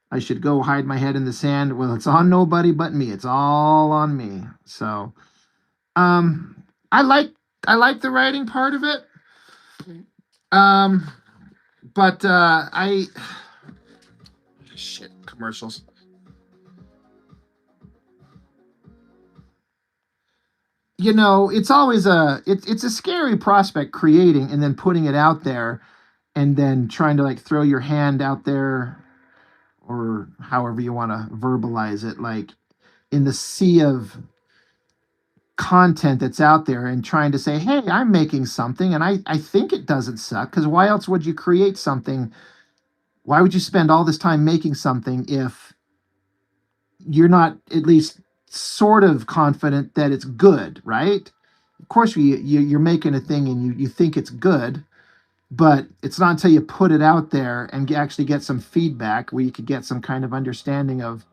I should go hide my head in the sand, well, it's on nobody but me. It's all on me. So um, I like I like the writing part of it. Um, but I shit commercials. You know, it's always it's a scary prospect creating and then putting it out there and then trying to like throw your hand out there or however you want to verbalize it, like in the sea of content that's out there and trying to say, hey, I'm making something and I think it doesn't suck. Because why else would you create something? Why would you spend all this time making something if you're not at least sort of confident that it's good, right? Of course, you're making a thing and you think it's good, but it's not until you put it out there and actually get some feedback where you could get some kind of understanding of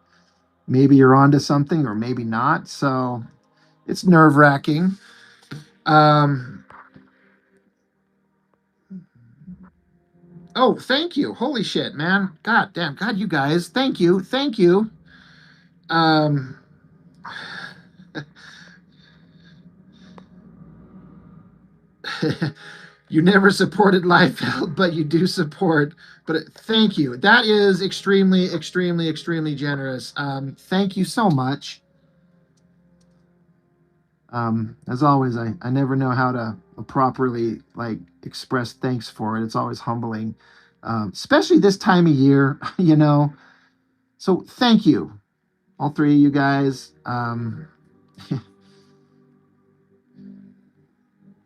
maybe you're onto something or maybe not. So it's nerve wracking. Um, oh, thank you. Holy shit, man. God damn. God, you guys. Thank you. Thank you. Um, you never supported Liefeld, but you do support. But thank you. That is extremely, extremely, extremely generous. Thank you so much. As always, I never know how to properly like express thanks for it. It's always humbling, especially this time of year, you know. So thank you, all three of you guys.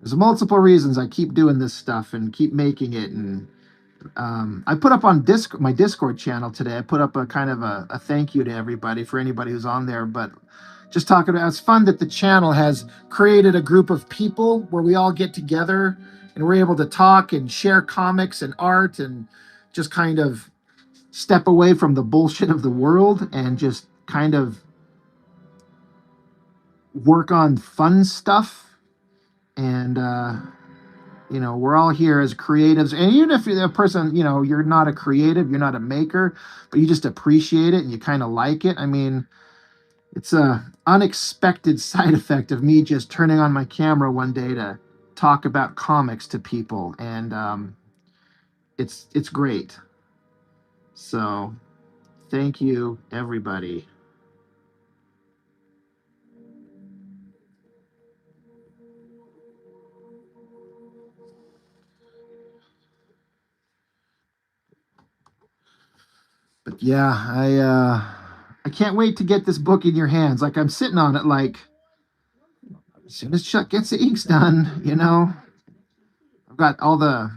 There's multiple reasons I keep doing this stuff and keep making it. And I put up on my Discord channel today. I put up a kind of a thank you to everybody for anybody who's on there. But just talking about it's fun that the channel has created a group of people where we all get together and we're able to talk and share comics and art and just kind of step away from the bullshit of the world and just kind of work on fun stuff. And you know, we're all here as creatives, and even if you're a person, you know, you're not a creative, you're not a maker, but you just appreciate it and you kind of like it. I mean, it's a unexpected side effect of me just turning on my camera one day to talk about comics to people, and it's great. So thank you, everybody. But yeah, I can't wait to get this book in your hands. Like I'm sitting on it, like as soon as Chuck gets the inks done, you know, I've got all the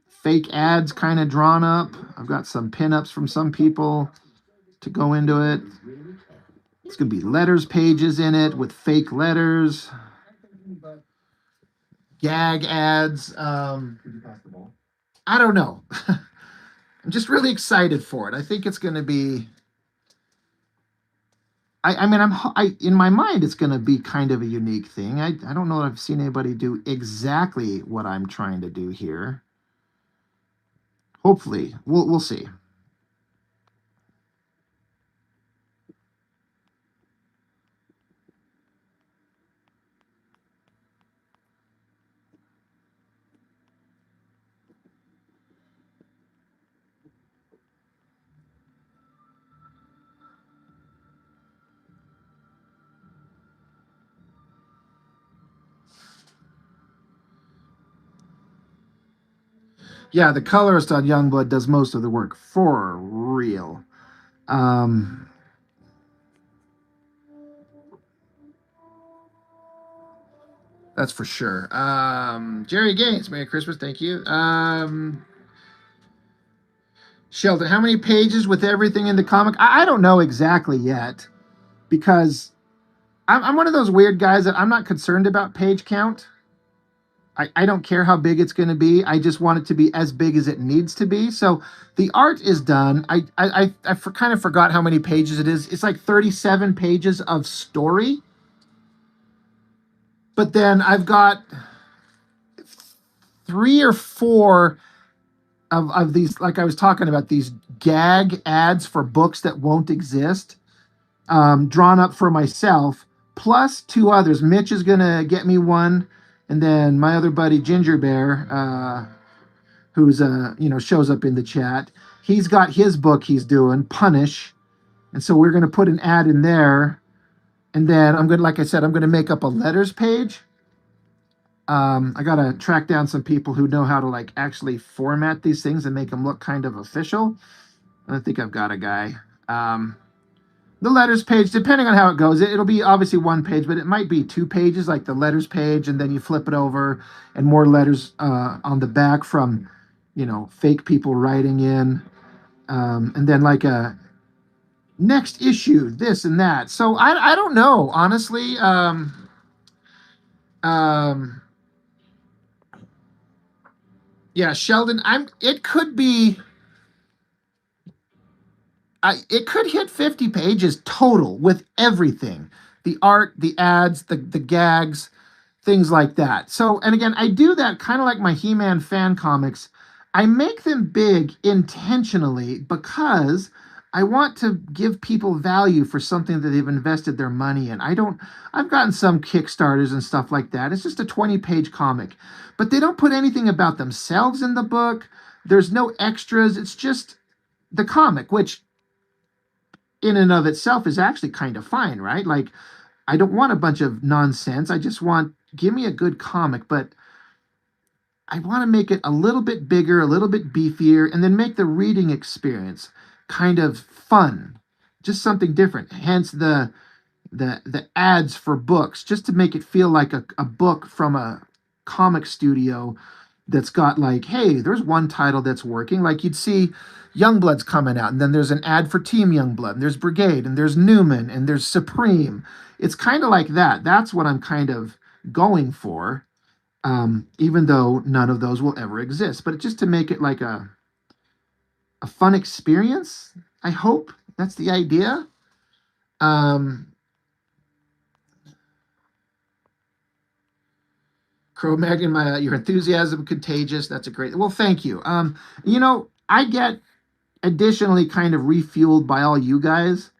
fake ads kind of drawn up. I've got some pinups from some people to go into it. It's gonna be letters pages in it with fake letters, gag ads. I don't know. I'm just really excited for it. I think it's gonna be. I mean, in my mind, it's gonna be kind of a unique thing. I don't know if I've seen anybody do exactly what I'm trying to do here. Hopefully, we'll see. Yeah, the colorist on Youngblood does most of the work for real. Um, that's for sure. Jerry Gaines, Merry Christmas, thank you. Sheldon, how many pages with everything in the comic? I don't know exactly yet because I'm one of those weird guys that I'm not concerned about page count. I don't care how big it's going to be. I just want it to be as big as it needs to be. So the art is done. Kind of forgot how many pages it is. It's like 37 pages of story. But then I've got 3 or 4 of these, like I was talking about, these gag ads for books that won't exist, drawn up for myself, plus 2 others. Mitch is going to get me one. And then my other buddy, Ginger Bear, who's shows up in the chat. He's got his book he's doing, Punish, and so we're going to put an ad in there, and then I'm going to, like I said, I'm going to make up a letters page. I got to track down some people who know how to like actually format these things and make them look kind of official. I think I've got a guy. The letters page, depending on how it goes, it'll be obviously 1 page, but it might be 2 pages, like the letters page, and then you flip it over and more letters on the back from, fake people writing in, and then like a next issue, this and that. So I don't know, honestly. Um, yeah, Sheldon, it could be. It could hit 50 pages total with everything, the art, the ads, the gags, things like that. So, and again, I do that kind of like my He-Man fan comics. I make them big intentionally because I want to give people value for something that they've invested their money in. I've gotten some Kickstarters and stuff like that. It's just a 20-page comic, but they don't put anything about themselves in the book. There's no extras. It's just the comic, which in and of itself is actually kind of fine, right? Like, I don't want a bunch of nonsense. I just want, give me a good comic, but I want to make it a little bit bigger, a little bit beefier, and then make the reading experience kind of fun, just something different. Hence the ads for books, just to make it feel like a book from a comic studio that's got like, hey, there's one title that's working. Like you'd see Youngblood's coming out, and then there's an ad for Team Youngblood, and there's Brigade, and there's Newman, and there's Supreme. It's kind of like that. That's what I'm kind of going for, even though none of those will ever exist. But just to make it like a fun experience, I hope that's the idea. Um, Cro-Magnon, your enthusiasm contagious. That's a great. Well, thank you. I get additionally kind of refueled by all you guys.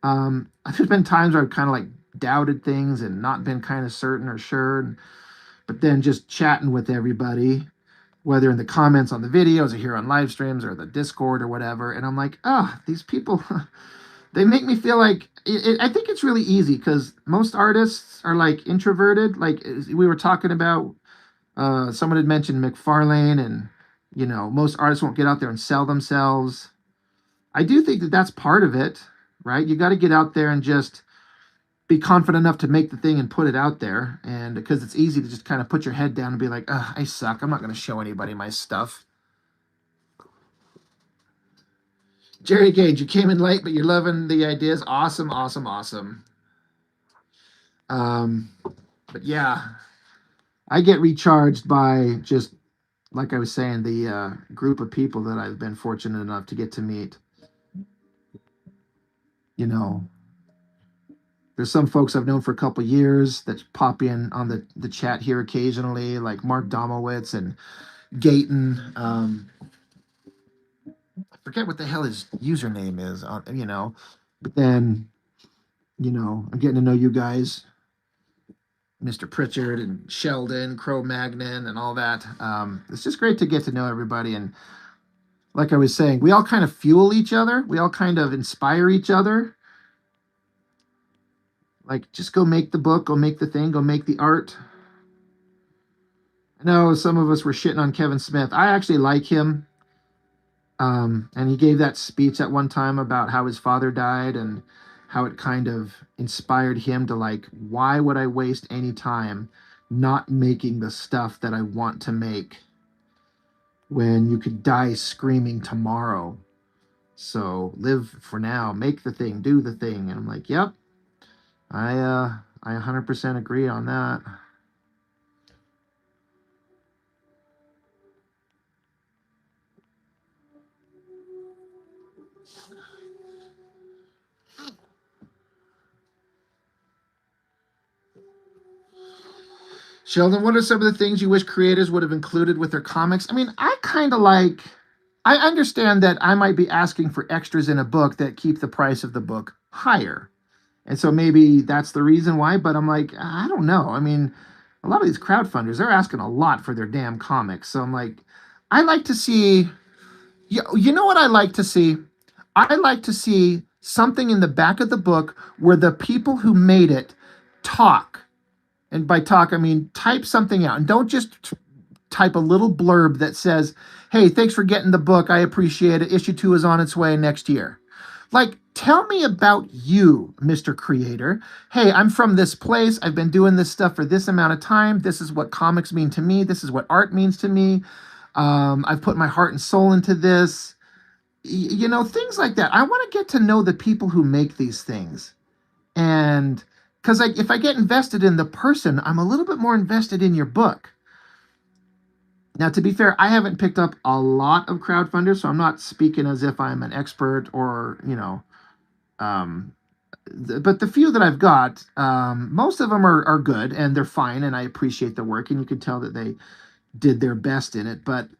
There's been times where I've kind of like doubted things and not been kind of certain or sure, but then just chatting with everybody, whether in the comments on the videos or here on live streams or the Discord or whatever, and I'm like, these people, they make me feel like I think it's really easy because most artists are like introverted. Like we were talking about, someone had mentioned McFarlane, and most artists won't get out there and sell themselves. I do think that that's part of it, right? You got to get out there and just be confident enough to make the thing and put it out there. And because it's easy to just kind of put your head down and be like, I suck. I'm not going to show anybody my stuff. Jerry Gage, you came in late, but you're loving the ideas. Awesome, awesome, awesome. But yeah, I get recharged by just, like I was saying, the group of people that I've been fortunate enough to get to meet. There's some folks I've known for a couple years that pop in on the chat here occasionally, like Mark Domowitz and Gayton. I forget what the hell his username is, but then, I'm getting to know you guys, Mr. Pritchard and Sheldon, Cro-Magnon, and all that. It's just great to get to know everybody. And like I was saying, we all kind of fuel each other. We all kind of inspire each other. Like, just go make the book, go make the thing, go make the art. I know some of us were shitting on Kevin Smith. I actually like him. And he gave that speech at one time about how his father died and how it kind of inspired him to like, why would I waste any time not making the stuff that I want to make when you could die screaming tomorrow? So live for now, make the thing, do the thing. And I'm like, yep, I 100% agree on that. Sheldon, what are some of the things you wish creators would have included with their comics? I mean, I kind of like, I understand that I might be asking for extras in a book that keep the price of the book higher. And so maybe that's the reason why, but I'm like, I don't know. I mean, a lot of these crowdfunders, they're asking a lot for their damn comics. So I'm like, I like to see, you know what I like to see? I like to see something in the back of the book where the people who made it talk, and by talk, I mean type something out and don't just type a little blurb that says, hey, thanks for getting the book. I appreciate it. Issue 2 is on its way next year. Like, tell me about you, Mr. Creator. Hey, I'm from this place. I've been doing this stuff for this amount of time. This is what comics mean to me. This is what art means to me. I've put my heart and soul into this. You know, things like that. I want to get to know the people who make these things. And because like if I get invested in the person, I'm a little bit more invested in your book. Now, to be fair, I haven't picked up a lot of crowdfunders, so I'm not speaking as if I'm an expert or, um, but the few that I've got, most of them are good and they're fine, and I appreciate the work, and you can tell that they did their best in it. But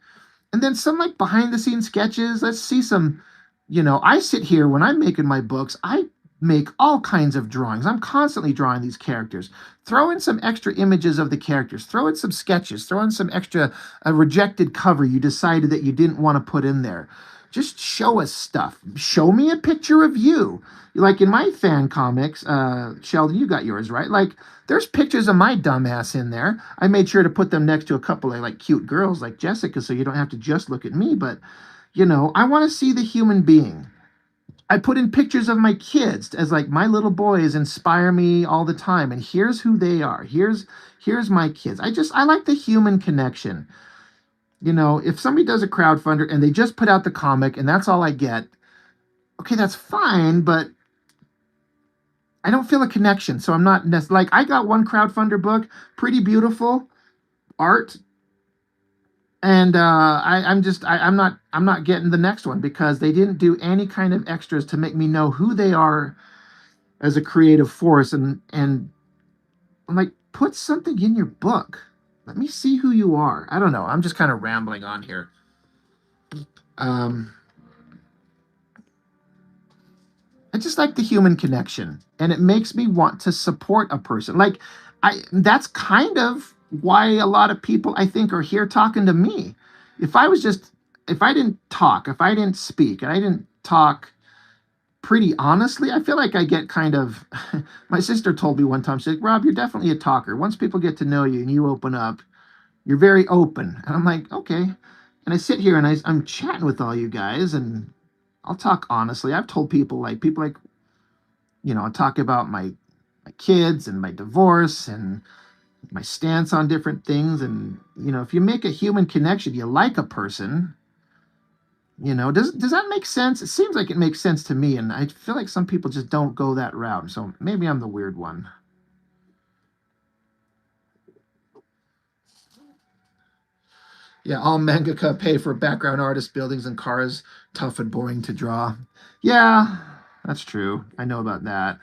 and then some like behind the scenes sketches. Let's see some, I sit here when I'm making my books, I make all kinds of drawings. I'm constantly drawing these characters. Throw in some extra images of the characters, throw in some sketches, throw in some extra a rejected cover you decided that you didn't want to put in there. Just show us stuff. Show me a picture of you. Like in my fan comics, Sheldon, you got yours, right? Like there's pictures of my dumbass in there. I made sure to put them next to a couple of like cute girls like Jessica, so you don't have to just look at me. But I want to see the human being. I put in pictures of my kids as like my little boys inspire me all the time, and here's who they are. Here's my kids. I like the human connection. If somebody does a crowdfunder and they just put out the comic and that's all I get, okay, that's fine, but I don't feel a connection. So I'm not like I got one crowdfunder book, pretty beautiful art, and I'm not getting the next one because they didn't do any kind of extras to make me know who they are as a creative force. And I'm like, put something in your book. Let me see who you are. I don't know. I'm just kind of rambling on here. Um, I just like the human connection, and it makes me want to support a person. Like that's kind of why a lot of people I think are here talking to me. If I was just if I didn't talk, if I didn't speak, and I didn't talk pretty honestly, I feel like I get kind of my sister told me one time, she's like, Rob, you're definitely a talker. Once people get to know you and you open up, you're very open. And I'm like, okay. And I sit here and I'm chatting with all you guys, and I'll talk honestly. I've told people like, I talk about my kids and my divorce and my stance on different things. And, if you make a human connection, you like a person, does that make sense? It seems like it makes sense to me. And I feel like some people just don't go that route. So maybe I'm the weird one. Yeah, all mangaka pay for background artist buildings and cars, tough and boring to draw. Yeah, that's true. I know about that.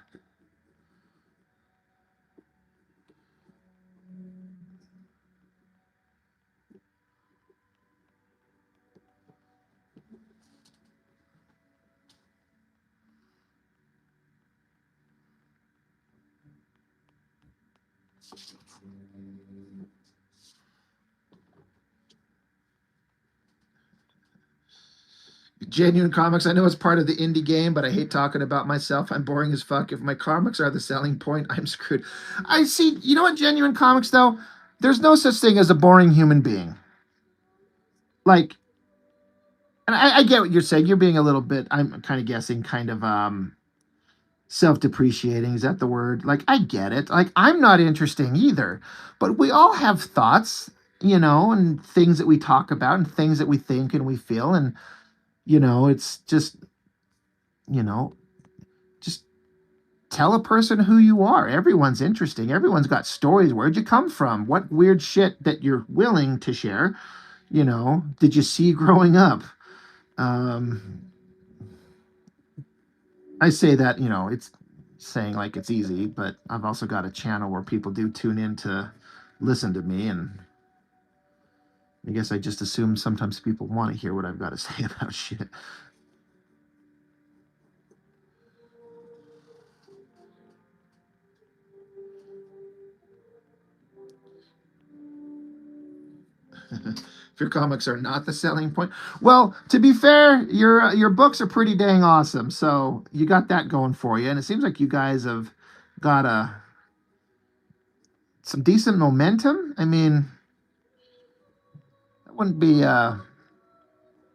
Genuine comics. I know it's part of the indie game, but I hate talking about myself. I'm boring as fuck. If my comics are the selling point, I'm screwed. I see. You know what? Genuine comics, though. there's no such thing as a boring human being. Like, and I get what you're saying. You're being a little bit, I'm kind of guessing, kind of self-depreciating. Is that the word? Like, I get it. Like, I'm not interesting either, but we all have thoughts, and things that we talk about and things that we think and we feel. And, it's you know, just tell a person who you are. Everyone's interesting. Everyone's got stories. Where'd you come from? What weird shit that you're willing to share, did you see growing up? Um, I say that, it's saying like it's easy, but I've also got a channel where people do tune in to listen to me. And I guess I just assume sometimes people want to hear what I've got to say about shit. If your comics are not the selling point, well, to be fair, your books are pretty dang awesome. So you got that going for you, and it seems like you guys have got some decent momentum. I mean, that wouldn't be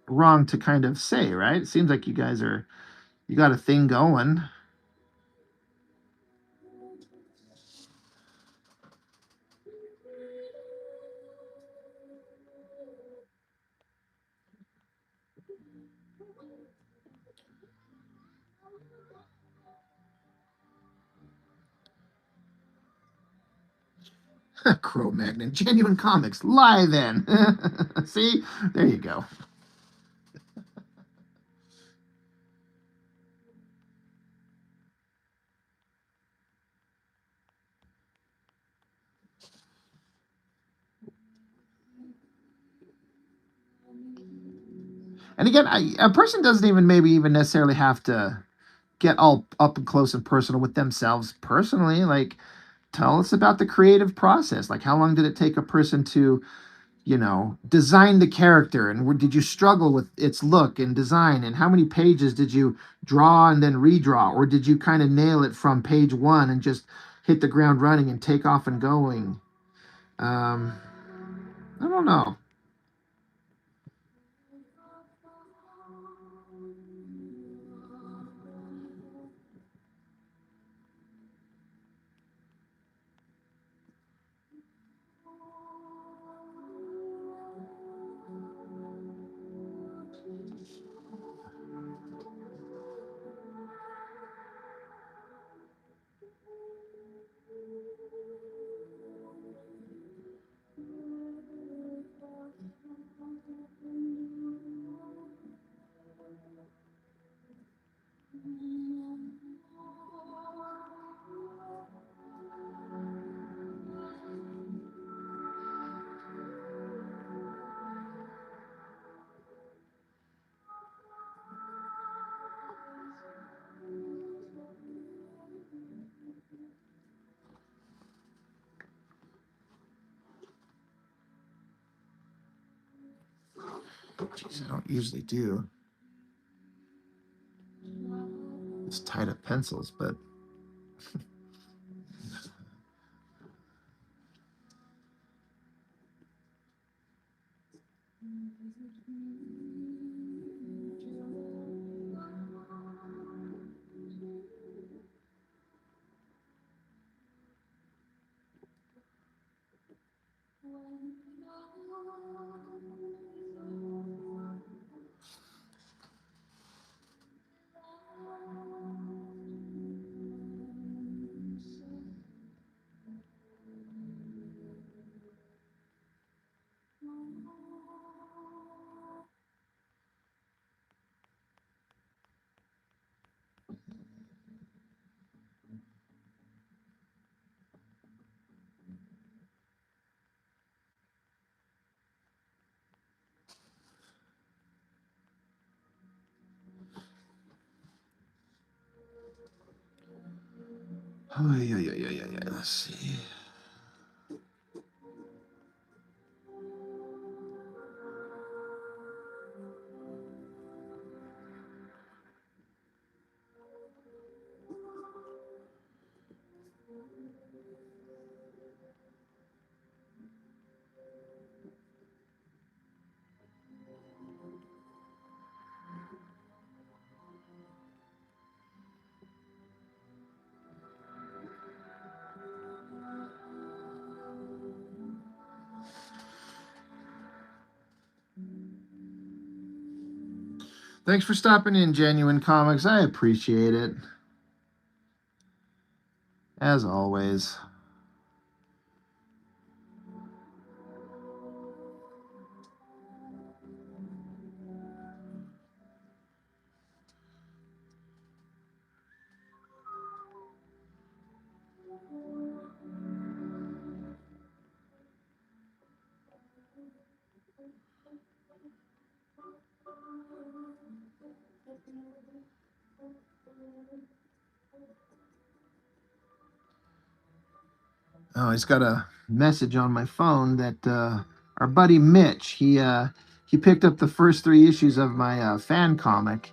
wrong to kind of say, right? It seems like you got a thing going. Cro-Magnon, genuine comics. Lie then. See, there you go. And again, a person doesn't even maybe even necessarily have to get all up and close and personal with themselves personally. Like, tell us about the creative process. Like, how long did it take a person to, design the character? And did you struggle with its look and design? And how many pages did you draw and then redraw? Or did you kind of nail it from page one and just hit the ground running and take off and going? Um, I don't know. Jeez, I don't usually do this tied up pencils, but oh yeah. Let's see. Thanks for stopping in, Genuine Comics. I appreciate it. As always. Oh, he's got a message on my phone that our buddy Mitch, he picked up the first 3 issues of my fan comic,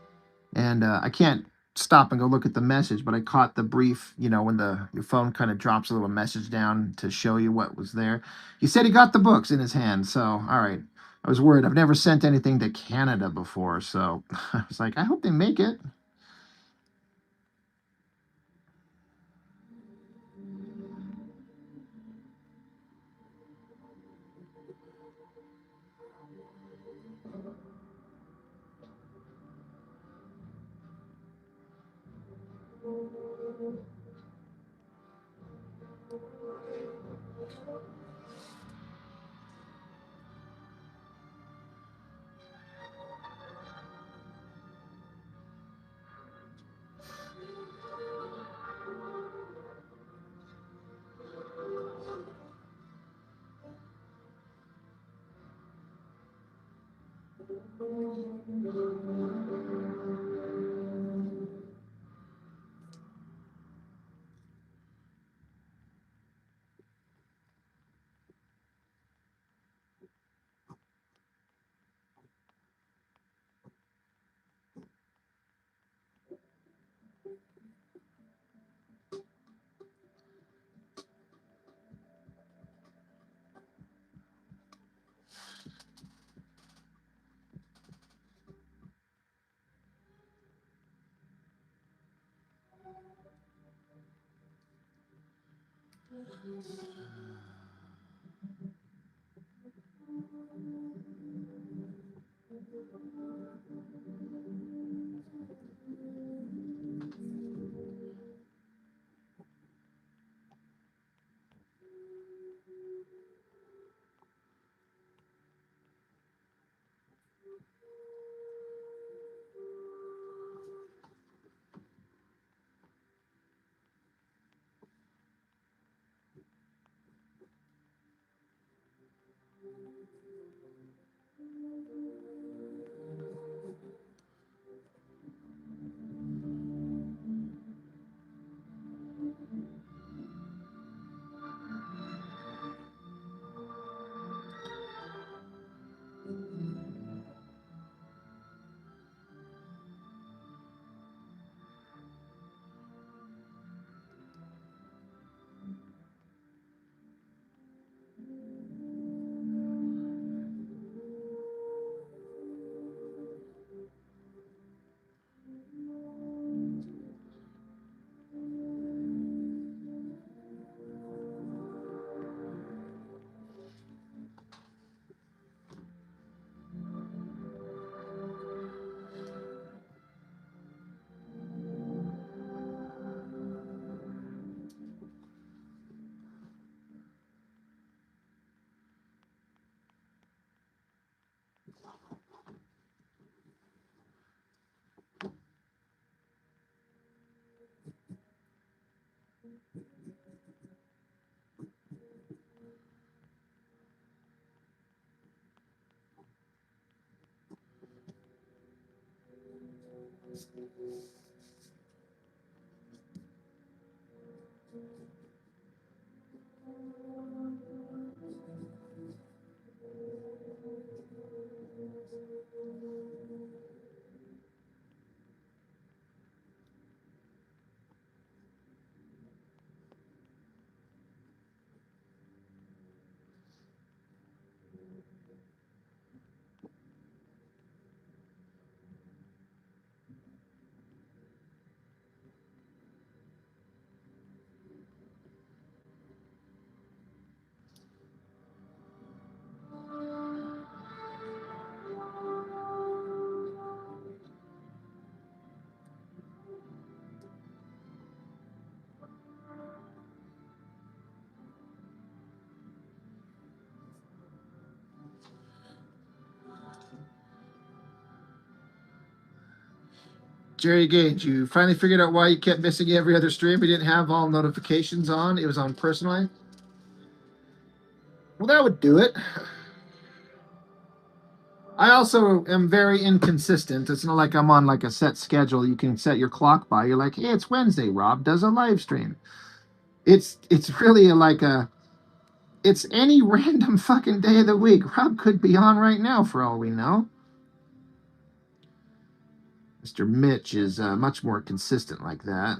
and I can't stop and go look at the message, but I caught the brief, when your phone kind of drops a little message down to show you what was there. He said he got the books in his hand, so all right. I was worried. I've never sent anything to Canada before, so I was like, I hope they make it. Jerry Gage, you finally figured out why you kept missing every other stream. You didn't have all notifications on. It was on personally. Well, that would do it. I also am very inconsistent. It's not like I'm on like a set schedule. You can set your clock by. You're like, hey, it's Wednesday. Rob does a live stream. It's really like it's any random fucking day of the week. Rob could be on right now for all we know. Mr. Mitch is much more consistent like that.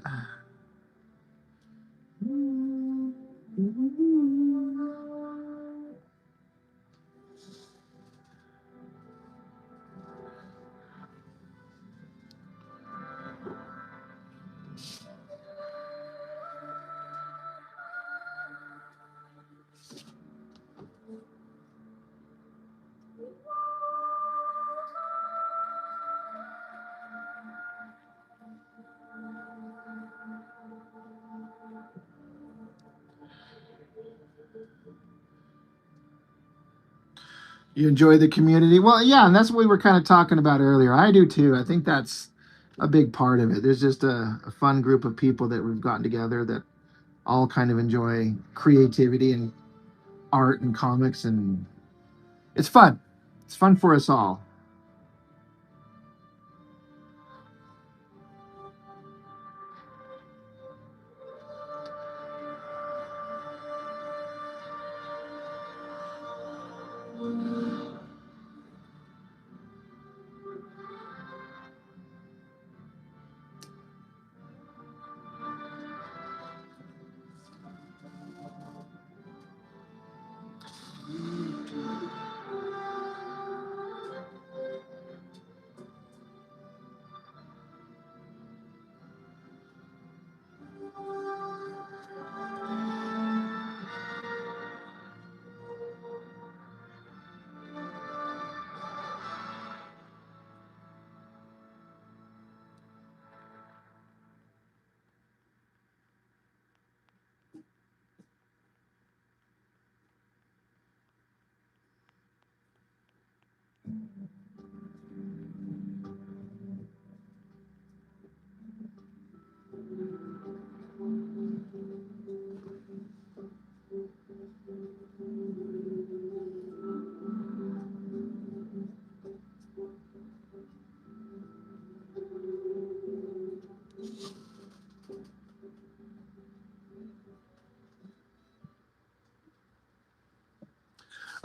You enjoy the community? Well, yeah, and that's what we were kind of talking about earlier. I do too. I think that's a big part of it. There's just a fun group of people that we've gotten together that all kind of enjoy creativity and art and comics, and it's fun. It's fun for us all.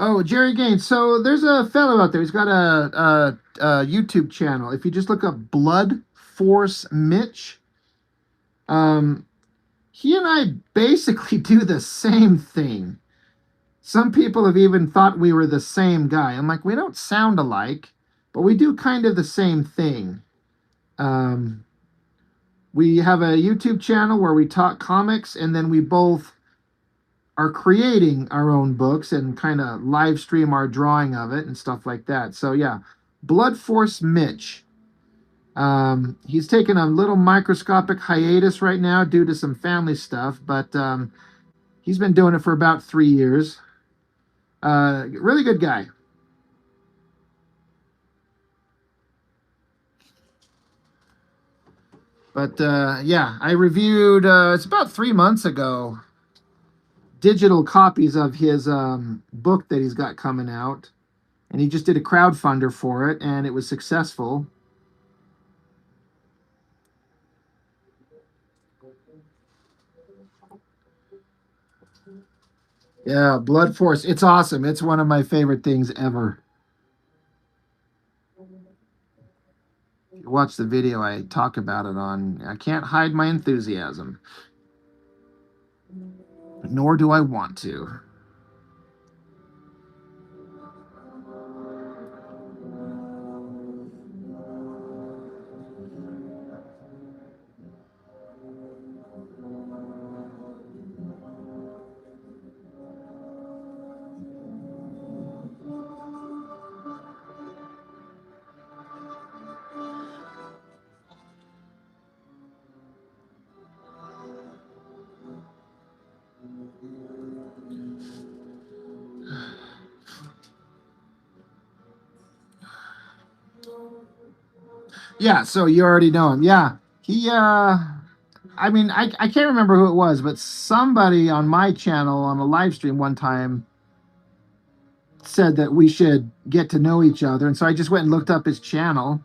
Oh, Jerry Gaines. So there's a fellow out there. He's got a YouTube channel. If you just look up Blood Force Mitch, um, he and I basically do the same thing. Some people have even thought we were the same guy. I'm like, we don't sound alike, but we do kind of the same thing. Um, we have a YouTube channel where we talk comics, and then we both are creating our own books and kind of live stream our drawing of it and stuff like that. So yeah, Blood Force Mitch. He's taken a little microscopic hiatus right now due to some family stuff, but he's been doing it for about 3 years. Really good guy. But yeah, I reviewed, it's about 3 months ago, digital copies of his book that he's got coming out. And he just did a crowdfunder for it, and it was successful. Yeah, Blood Force. It's awesome. It's one of my favorite things ever. Watch the video I talk about it on. I can't hide my enthusiasm, nor do I want to. Yeah, so you already know him. Yeah. He I mean, I can't remember who it was, but somebody on my channel on a live stream one time said that we should get to know each other. And so I just went and looked up his channel.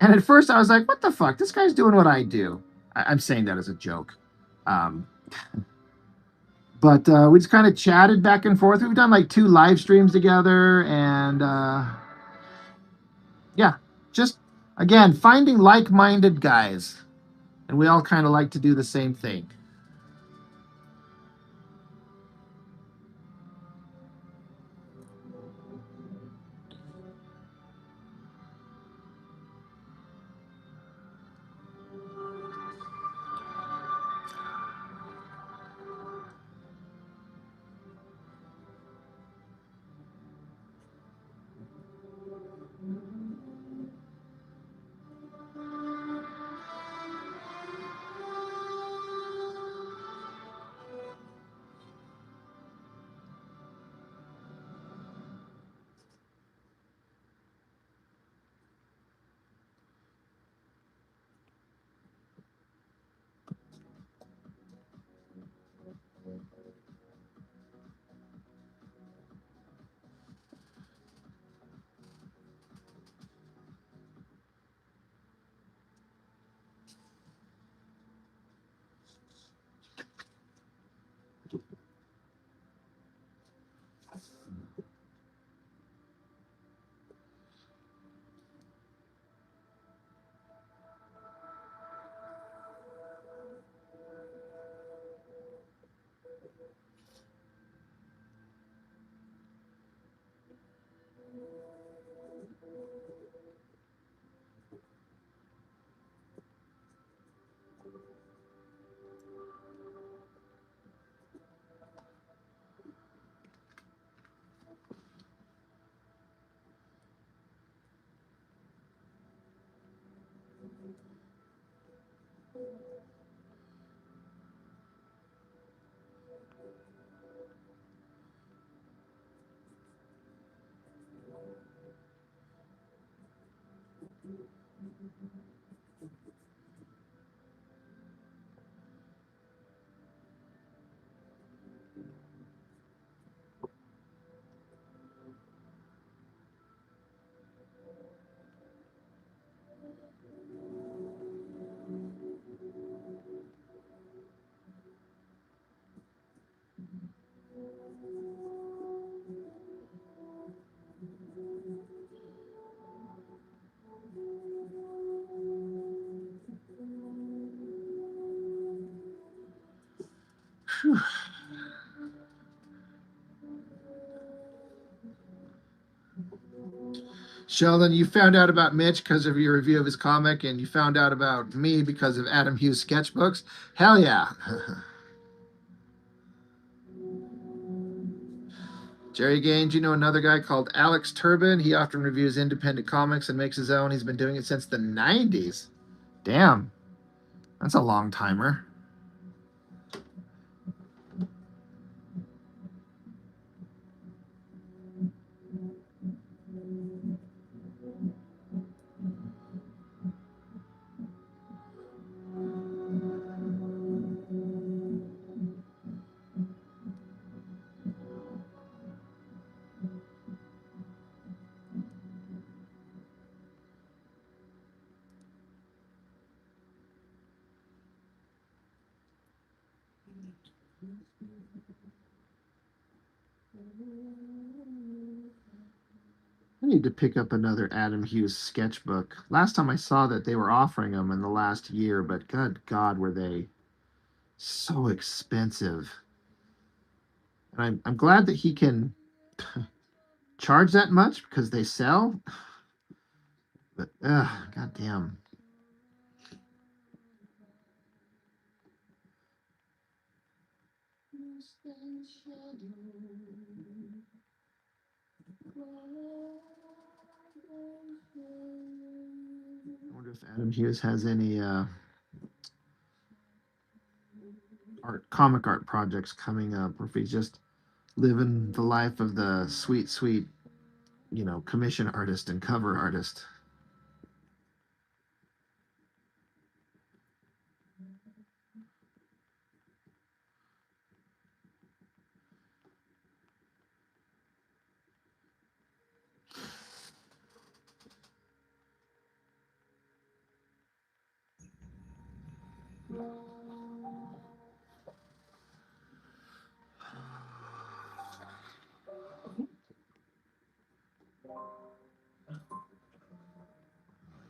And at first I was like, what the fuck? This guy's doing what I do. I'm saying that as a joke. Um, but we just kind of chatted back and forth. We've done like 2 live streams together. And yeah, just again, finding like minded guys. And we all kind of like to do the same thing. Sheldon, you found out about Mitch because of your review of his comic, and you found out about me because of Adam Hughes sketchbooks. Hell yeah. Jerry Gaines, you know another guy called Alex Turbin. He often reviews independent comics and makes his own. He's been doing it since the 90s. Damn, that's a long timer. I need to pick up another Adam Hughes sketchbook. Last time I saw that they were offering them in the last year, but good God, were they so expensive. And I'm glad that he can charge that much because they sell. But god damn. I wonder if Adam Hughes has any comic art projects coming up, or if he's just living the life of the sweet, commission artist and cover artist.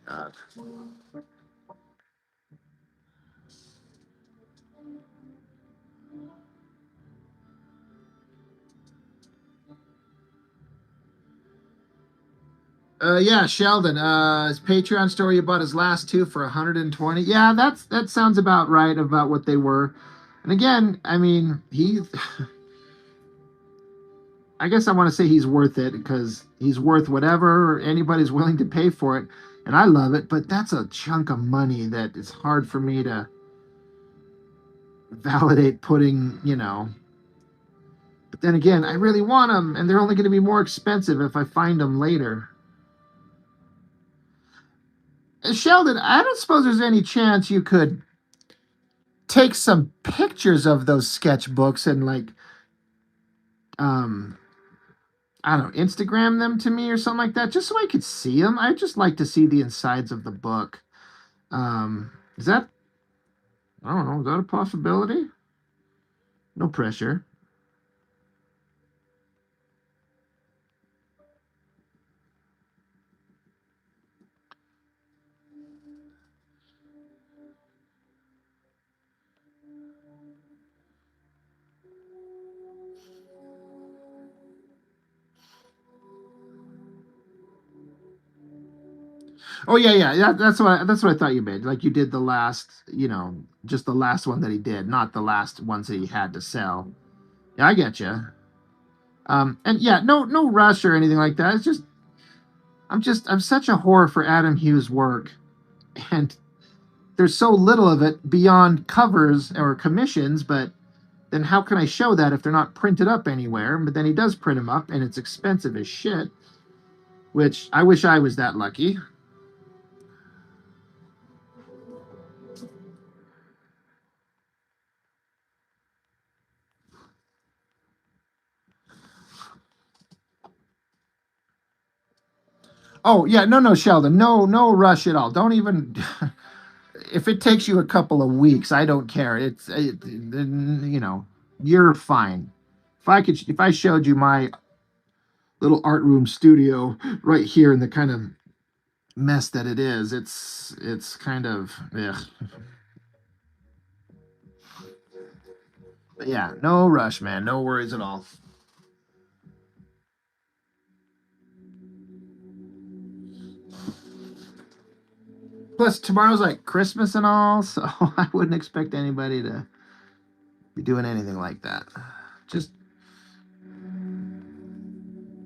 God. Yeah, Sheldon. His Patreon story, he bought his last two for 120. Yeah, that sounds about right about what they were. And again, I mean, I guess I want to say he's worth it because he's worth whatever anybody's willing to pay for it, and I love it. But that's a chunk of money that it's hard for me to validate putting. But then again, I really want them, and they're only going to be more expensive if I find them later. Sheldon, I don't suppose there's any chance you could take some pictures of those sketchbooks and um I don't know, Instagram them to me or something like that, just so I could see them. I just like to see the insides of the book. Is that I don't know, is that a possibility? No pressure. Oh yeah, yeah, yeah. That's what I thought you meant. Like you did the last, just the last one that he did, not the last ones that he had to sell. Yeah, I get you. And yeah, no rush or anything like that. It's just I'm such a whore for Adam Hughes' work, and there's so little of it beyond covers or commissions. But then how can I show that if they're not printed up anywhere? But then he does print them up, and it's expensive as shit. Which I wish I was that lucky. Oh yeah, no, Sheldon, no rush at all. Don't even. If it takes you a couple of weeks, I don't care. You're fine. If I showed you my little art room studio right here in the kind of mess that it is, it's kind of ugh. But yeah, no rush, man. No worries at all. Plus, tomorrow's like Christmas and all, so I wouldn't expect anybody to be doing anything like that. Just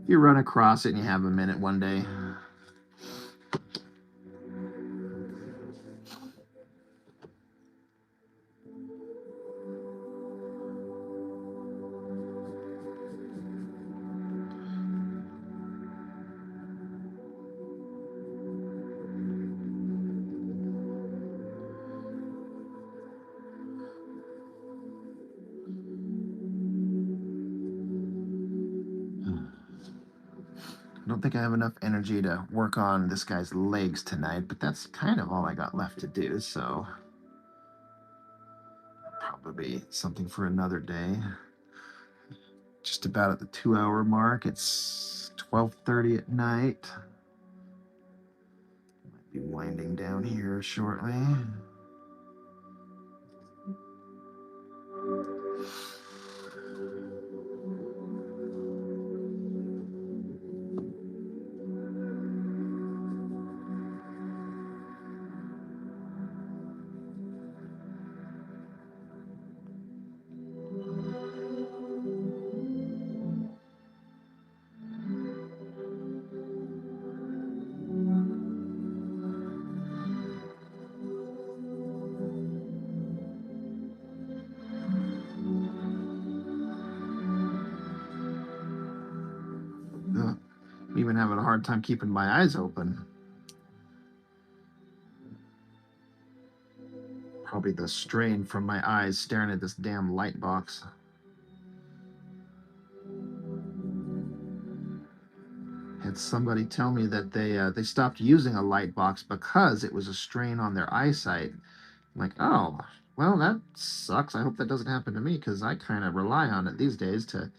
you run across it and you have a minute one day. I don't think I have enough energy to work on this guy's legs tonight, but that's kind of all I got left to do, so probably something for another day. Just about at the 2 hour mark. It's 12:30 at night. Might be winding down here shortly. Ugh. I'm even having a hard time keeping my eyes open. Probably the strain from my eyes staring at this damn light box. Had somebody tell me that they stopped using a light box because it was a strain on their eyesight. I'm like, oh, well, that sucks. I hope that doesn't happen to me because I kind of rely on it these days to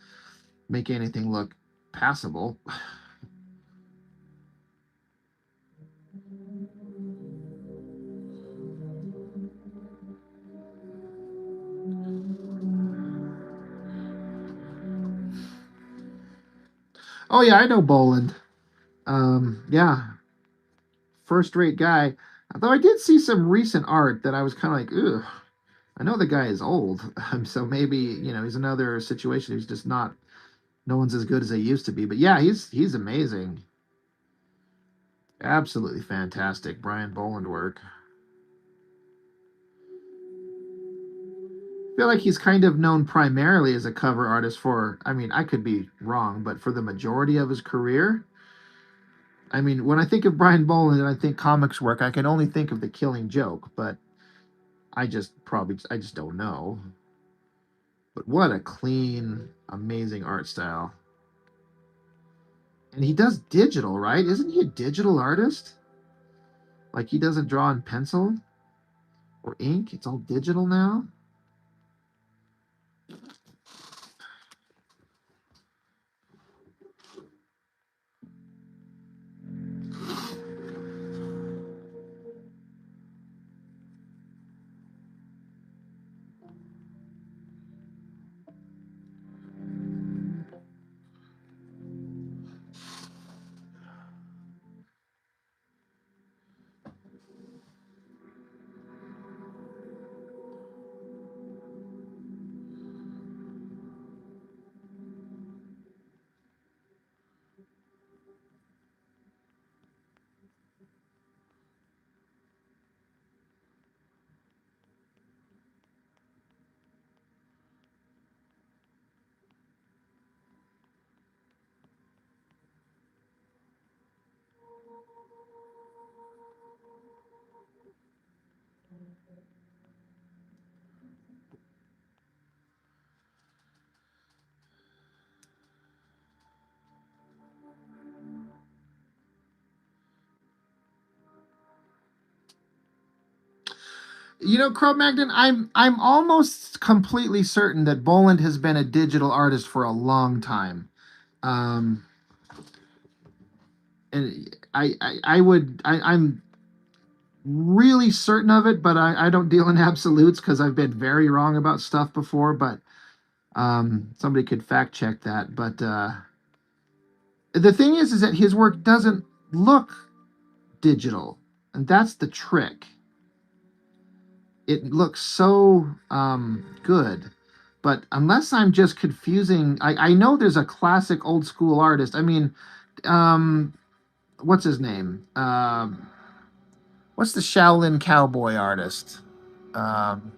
make anything look passable. Oh yeah, I know Boland. Yeah, first rate guy. Though I did see some recent art that I was kind of like, ugh. I know the guy is old, so maybe he's another situation. He's just not. No one's as good as they used to be. But yeah, he's amazing. Absolutely fantastic, Brian Boland work. I feel like he's kind of known primarily as a cover artist for. I mean, I could be wrong, but for the majority of his career. I mean, when I think of Brian Boland and I think comics work, I can only think of The Killing Joke, but I just don't know. But what a clean, amazing art style. And he does digital, right? Isn't he a digital artist? Like he doesn't draw in pencil or ink. It's all digital now. Cro-Magnon, I'm almost completely certain that Boland has been a digital artist for a long time. Um, and I'm really certain of it, but I don't deal in absolutes because I've been very wrong about stuff before. But somebody could fact check that. But the thing is that his work doesn't look digital, and that's the trick. It looks so good. But unless I'm just confusing, I know there's a classic old school artist. I mean, um, what's his name? What's the Shaolin cowboy artist? Um,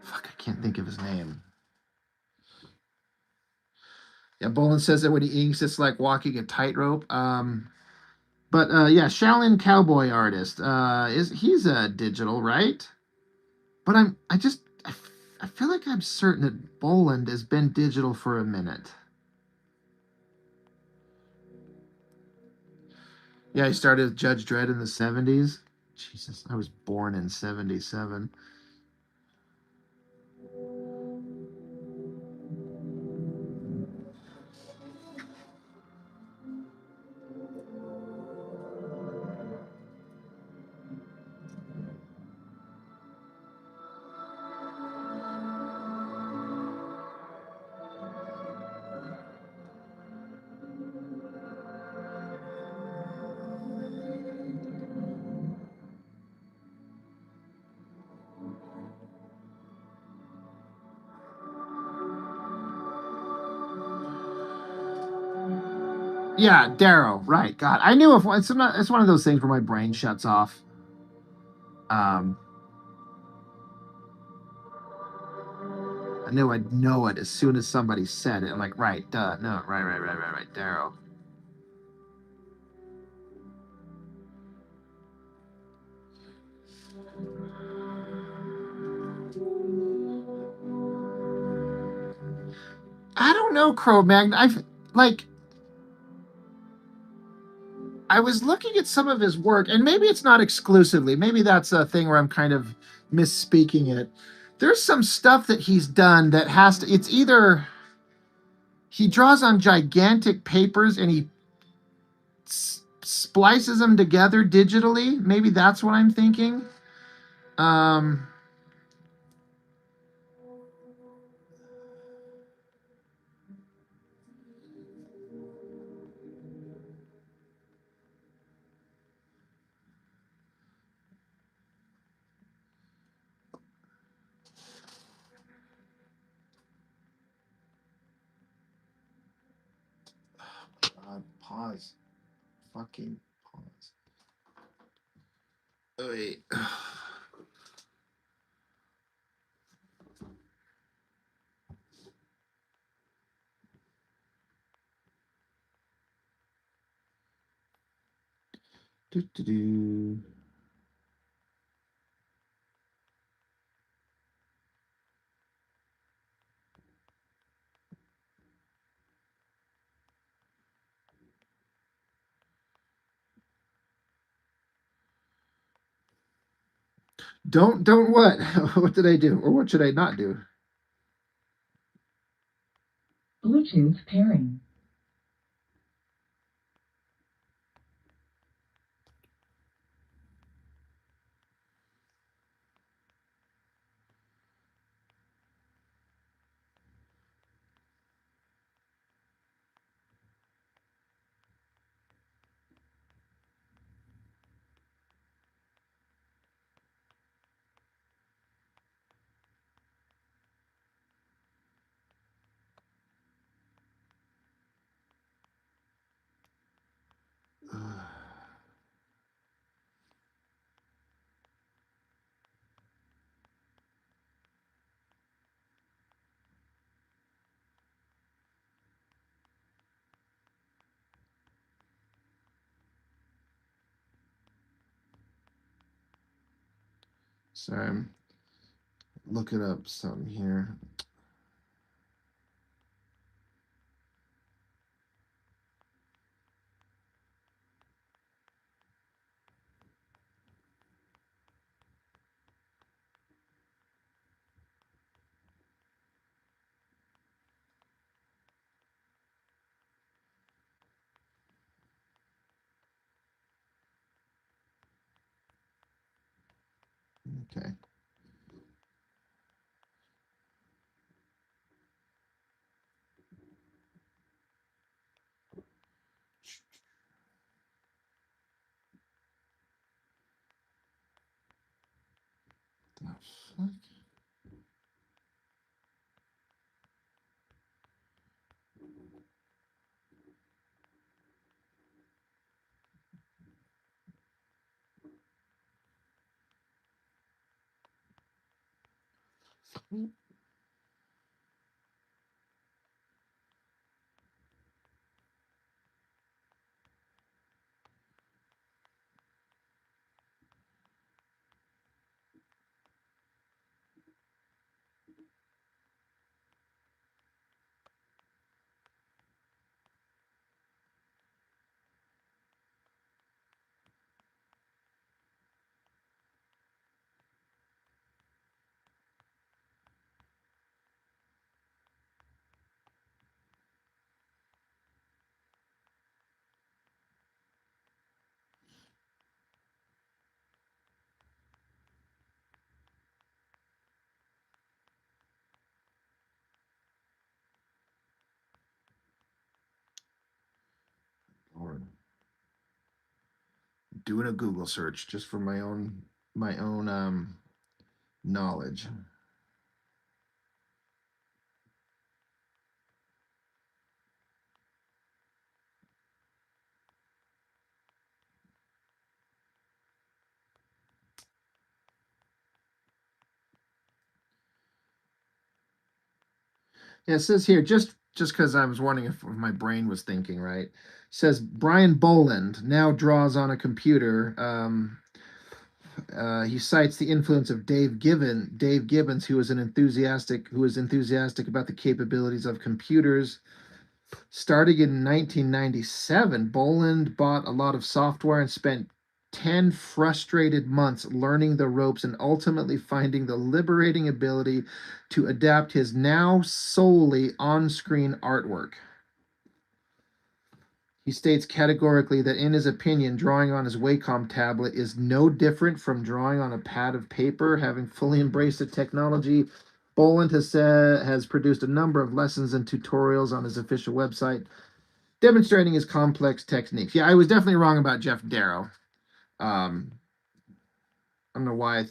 Fuck, I can't think of his name. Yeah, Boland says that when he inks, it's like walking a tightrope. But yeah, Shaolin cowboy artist. Is he's digital, right? But I feel like I'm certain that Boland has been digital for a minute. Yeah, he started with Judge Dredd in the 70s. Jesus, I was born in 77. Yeah, Darrow, right. God, I knew if it's one of those things where my brain shuts off. Um, I knew I'd know it as soon as somebody said it. I'm like, right, duh, no, right, Darrow. I don't know, Cro-Magnon. Like I was looking at some of his work, and maybe it's not exclusively. Maybe that's a thing where I'm kind of misspeaking it. There's some stuff that he's done that has to. It's either he draws on gigantic papers and he splices them together digitally. Maybe that's what I'm thinking. Um, pause. Fucking pause. Oh, wait. Do, do, do. Don't what? What did I do? Or what should I not do? Bluetooth pairing. Sorry, I'm looking up something here. Okay. The fuck? Lord. Doing a Google search just for my own knowledge. Yeah, it says here just because I was wondering if my brain was thinking right. It says Brian Boland now draws on a computer. He cites the influence of Dave Gibbons, who was enthusiastic about the capabilities of computers. Starting in 1997, Boland bought a lot of software and spent 10 frustrated months learning the ropes and ultimately finding the liberating ability to adapt his now solely on-screen artwork. He states categorically that, in his opinion, drawing on his Wacom tablet is no different from drawing on a pad of paper. Having fully embraced the technology, Boland has produced a number of lessons and tutorials on his official website, demonstrating his complex techniques. Yeah, I was definitely wrong about Jeff Darrow. I don't know why.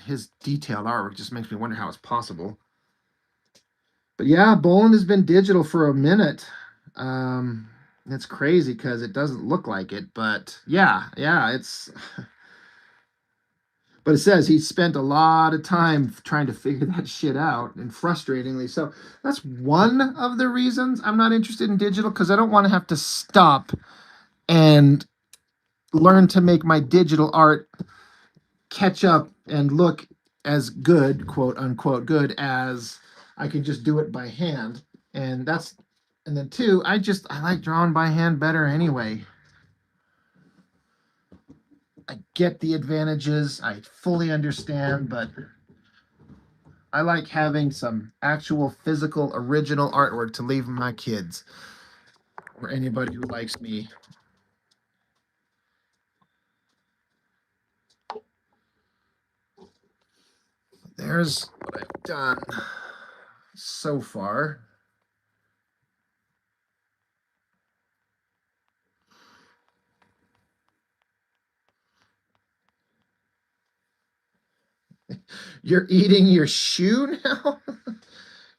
His detailed artwork just makes me wonder how it's possible. But yeah, Boland has been digital for a minute. It's crazy because it doesn't look like it, but yeah, it's. But it says he spent a lot of time trying to figure that shit out, and frustratingly so. That's one of the reasons I'm not interested in digital, because I don't want to have to stop and learn to make my digital art catch up and look as good, quote unquote, good as I can just do it by hand. And then two, I like drawing by hand better anyway. I get the advantages, I fully understand, but I like having some actual physical original artwork to leave my kids or anybody who likes me. There's what I've done so far. You're eating your shoe now?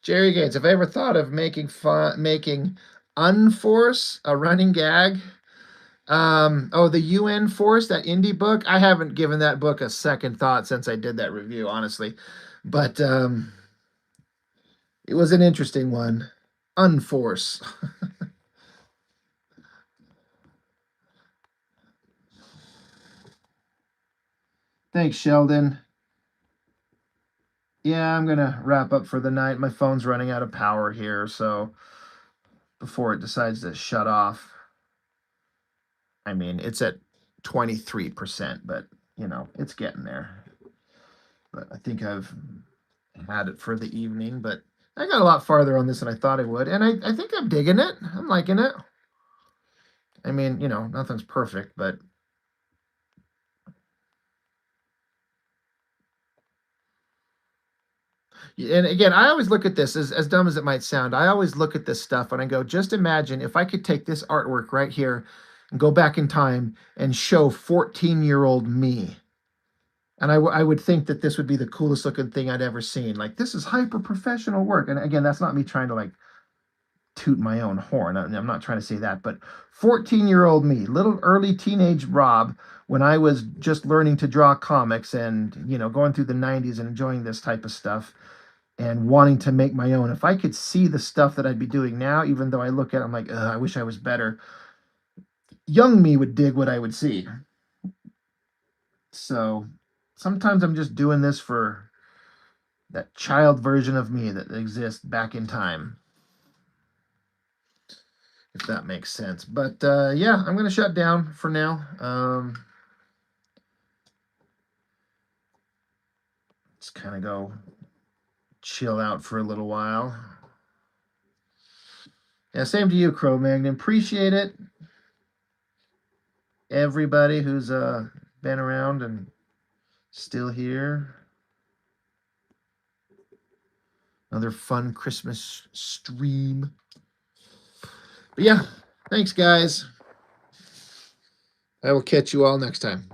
Jerry Gates, have I ever thought of making Unforce a running gag? The UN Force, that indie book. I haven't given that book a second thought since I did that review, honestly. But it was an interesting one. Unforce. Thanks, Sheldon. Yeah, I'm gonna wrap up for the night. My phone's running out of power here, so before it decides to shut off. I mean, it's at 23%, but it's getting there. But I think I've had it for the evening, but I got a lot farther on this than I thought I would, and I think I'm digging it. I'm liking it. I mean, nothing's perfect, but and again, I always look at this as dumb as it might sound. I always look at this stuff and I go, just imagine if I could take this artwork right here and go back in time and show 14-year-old me. And I would think that this would be the coolest looking thing I'd ever seen. Like, this is hyper professional work. And again, that's not me trying to like toot my own horn. I'm not trying to say that, but 14-year-old me, little early teenage Rob, when I was just learning to draw comics and, going through the 90s and enjoying this type of stuff and wanting to make my own. If I could see the stuff that I'd be doing now, even though I look at it, I'm like, I wish I was better. Young me would dig what I would see. So sometimes I'm just doing this for that child version of me that exists back in time, if that makes sense. But yeah, I'm going to shut down for now. Let's kind of go chill out for a little while. Yeah, same to you, Crow Magnon. Appreciate it. Everybody who's been around and still here. Another fun Christmas stream. But yeah, thanks, guys. I will catch you all next time.